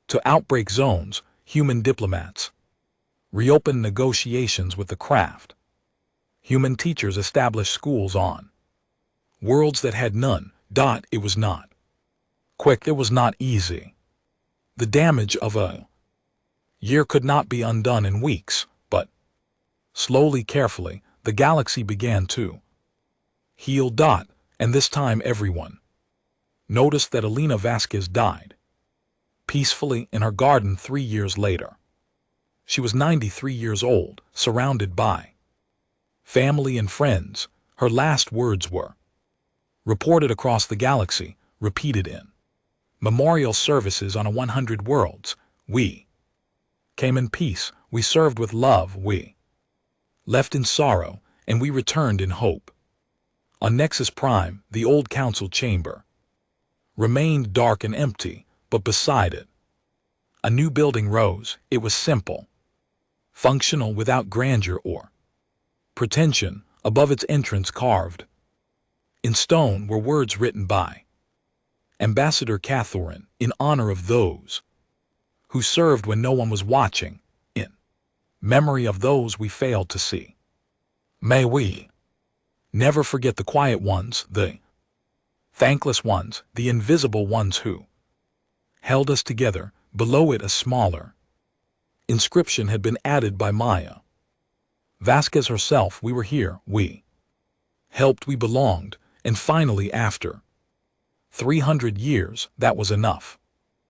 to outbreak zones. Human diplomats reopened negotiations with the craft. Human teachers established schools on worlds that had none. It was not Quick, it was not easy. The damage of a year could not be undone in weeks, but slowly, carefully, the galaxy began to heal. And this time everyone noticed that Elena Vasquez died peacefully in her garden 3 years later. She was 93 years old, surrounded by family and friends. Her last words were reported across the galaxy, repeated in memorial services on 100 worlds. We came in peace, we served with love, we left in sorrow, and we returned in hope. On Nexus Prime, the old council chamber remained dark and empty, but beside it, a new building rose. It was simple, functional, without grandeur or pretension. Above its entrance, carved in stone, were words written by Ambassador Catherine in honor of those who served when no one was watching, in memory of those we failed to see. May we never forget the quiet ones, the thankless ones, the invisible ones who held us together. Below it, a smaller inscription had been added by Maya Vasquez herself. We were here, we helped, we belonged, and finally, after 300 years, that was enough.